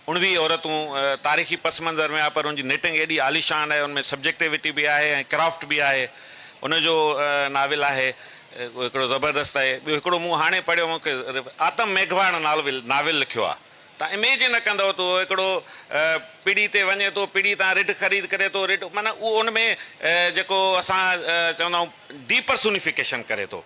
उणिवीह औरतूं तारीख़ी पस मंज़र में आहे, पर उनजी निटिंग एॾी आलीशान आहे, उनमें सब्जेक्टिविटी बि आहे ऐं क्राफ्ट बि आहे। उनजो नाविल आहे, उहो हिकिड़ो ज़बरदस्त आहे। ॿियो हिकिड़ो मूं हाणे पढ़ियो, मूंखे आतम मेघवाण नाविल लिखियो आहे। तव्हां इमेजिन न कंदव त उहो हिकिड़ो पीढ़ी ते वञे थो, पीढ़ी तां रिढ ख़रीद करे थो, रिढ माना उहो उन में जेको असां चवंदा आहियूं डीपर्सोनिफिकेशन करे थो।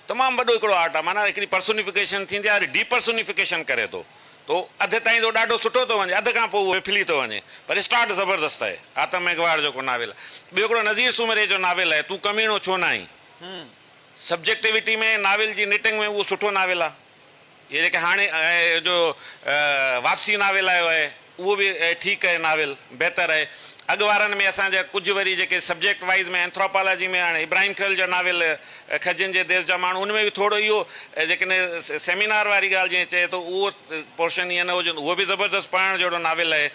तमामु वॾो हिकिड़ो आर्ट आहे, माना हिकिड़ी पर्सोनिफिकेशन थींदी आहे, डीपर्सोनिफिकेशन करे थो। तो अधु ताईं तो ॾाढो सुठो थो वञे, अधु खां पोइ उहो विफली थो वञे, पर स्टार्ट ज़बरदस्त आहे। आतम मेघवाड़ जेको नाविल आहे। ॿियो हिकिड़ो नज़ीर सुमरे जो नाविल आहे, तूं कमीणो छो न आई। सब्जेक्टिविटी में नाविल जी निटिंग में उहो सुठो नाविल आहे। इहे जेके हाणे जो वापसी नाविल आयो आहे, उहो बि ठीकु आहे, नाविल बहितरु आहे। अॻु वारनि में असांजा कुझु वरी जेके सब्जेक्ट वाइज़ में एंथ्रोपोलॉजी में हाणे इब्राहिम खैल जा नाविल खजिन जे देश जा माण्हू, उन में बि थोरो इहो जेकॾहिं सेमिनार वारी ॻाल्हि जीअं चए थो, उहो पोर्शन ईअं न हुजनि, उहो बि ज़बरदस्त पढ़ण जहिड़ो नाविल आहे।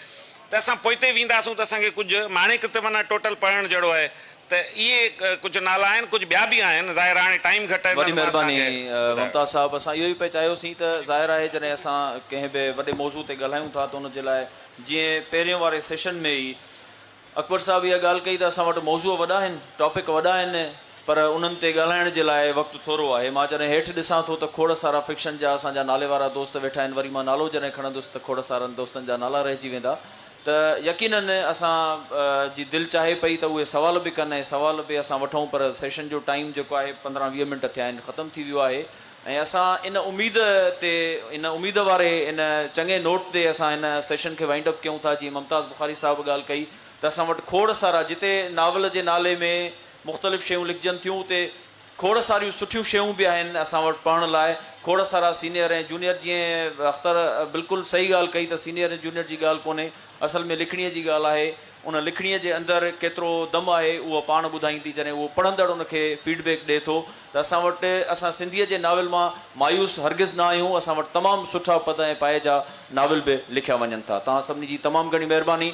त असां पोइते वेंदासूं त असांखे कुझु माणिक त माना टोटल पढ़ण जहिड़ो आहे। त इहे कुझु नाला आहिनि, कुझु ॿिया बि आहिनि, ज़ाहिर हाणे टाइम घटि आहे। वॾी महिरबानी मुमताज़ साहिबु। असां इहो ई पिया चाहियोसीं त ज़ाहिर आहे जॾहिं असां कंहिं बि वॾे मौज़ू ते ॻाल्हायूं था त उनजे लाइ जीअं पहिरियों वारे सेशन में ई अकबर साहिबु इहा ॻाल्हि कई त असां वटि मौज़ू वॾा आहिनि, टॉपिक वॾा आहिनि, पर उन्हनि ते ॻाल्हाइण जे लाइ वक़्तु थोरो आहे। मां जॾहिं हेठि ॾिसां थो त खोड़ सारा फिक्शन जा असांजा नाले वारा दोस्त वेठा आहिनि, वरी मां नालो जॾहिं खणंदुसि त खोड़ सारनि दोस्तनि जा नाला रहिजी वेंदा। त यकीनन असां जी दिलि चाहे पई त उहे सवाल बि कनि ऐं सवाल बि असां वठूं, पर सेशन जो टाइम जेको आहे 15-20 मिंट थिया आहिनि, ख़तमु थी वियो आहे। ऐं असां इन उमेद ते, इन उमेद वारे इन चङे नोट ते असां हिन सेशन खे वाइंड अप कयूं था। जीअं मुमताज़ बुखारी साहिबु ॻाल्हि कई त असां वटि खोड़ सारा, जिते नावल जे नाले में मुख़्तलिफ़ शयूं लिखजनि थियूं, उते खोड़ सारियूं सुठियूं शयूं बि आहिनि असां वटि पढ़ण लाइ। खोड़ सारा सीनियर ऐं जूनियर, जीअं अख़्तर बिल्कुलु सही ॻाल्हि कई त सीनियर ऐं जूनियर जी ॻाल्हि कोन्हे, असल में लिखणीअ जी ॻाल्हि आहे। उन लिखणीअ जे अंदरि केतिरो दम आहे उहो पाण ॿुधाईंदी जॾहिं उहो पढ़ंदड़ उनखे फीडबैक ॾिए थो। त असां वटि, असां सिंधीअ जे नाविल मां मायूस हरगिज़ न आहियूं। असां वटि तमामु सुठा पद ऐं पाए जा नाविल बि लिखिया वञनि था। तव्हां सभिनी जी तमामु घणी महिरबानी।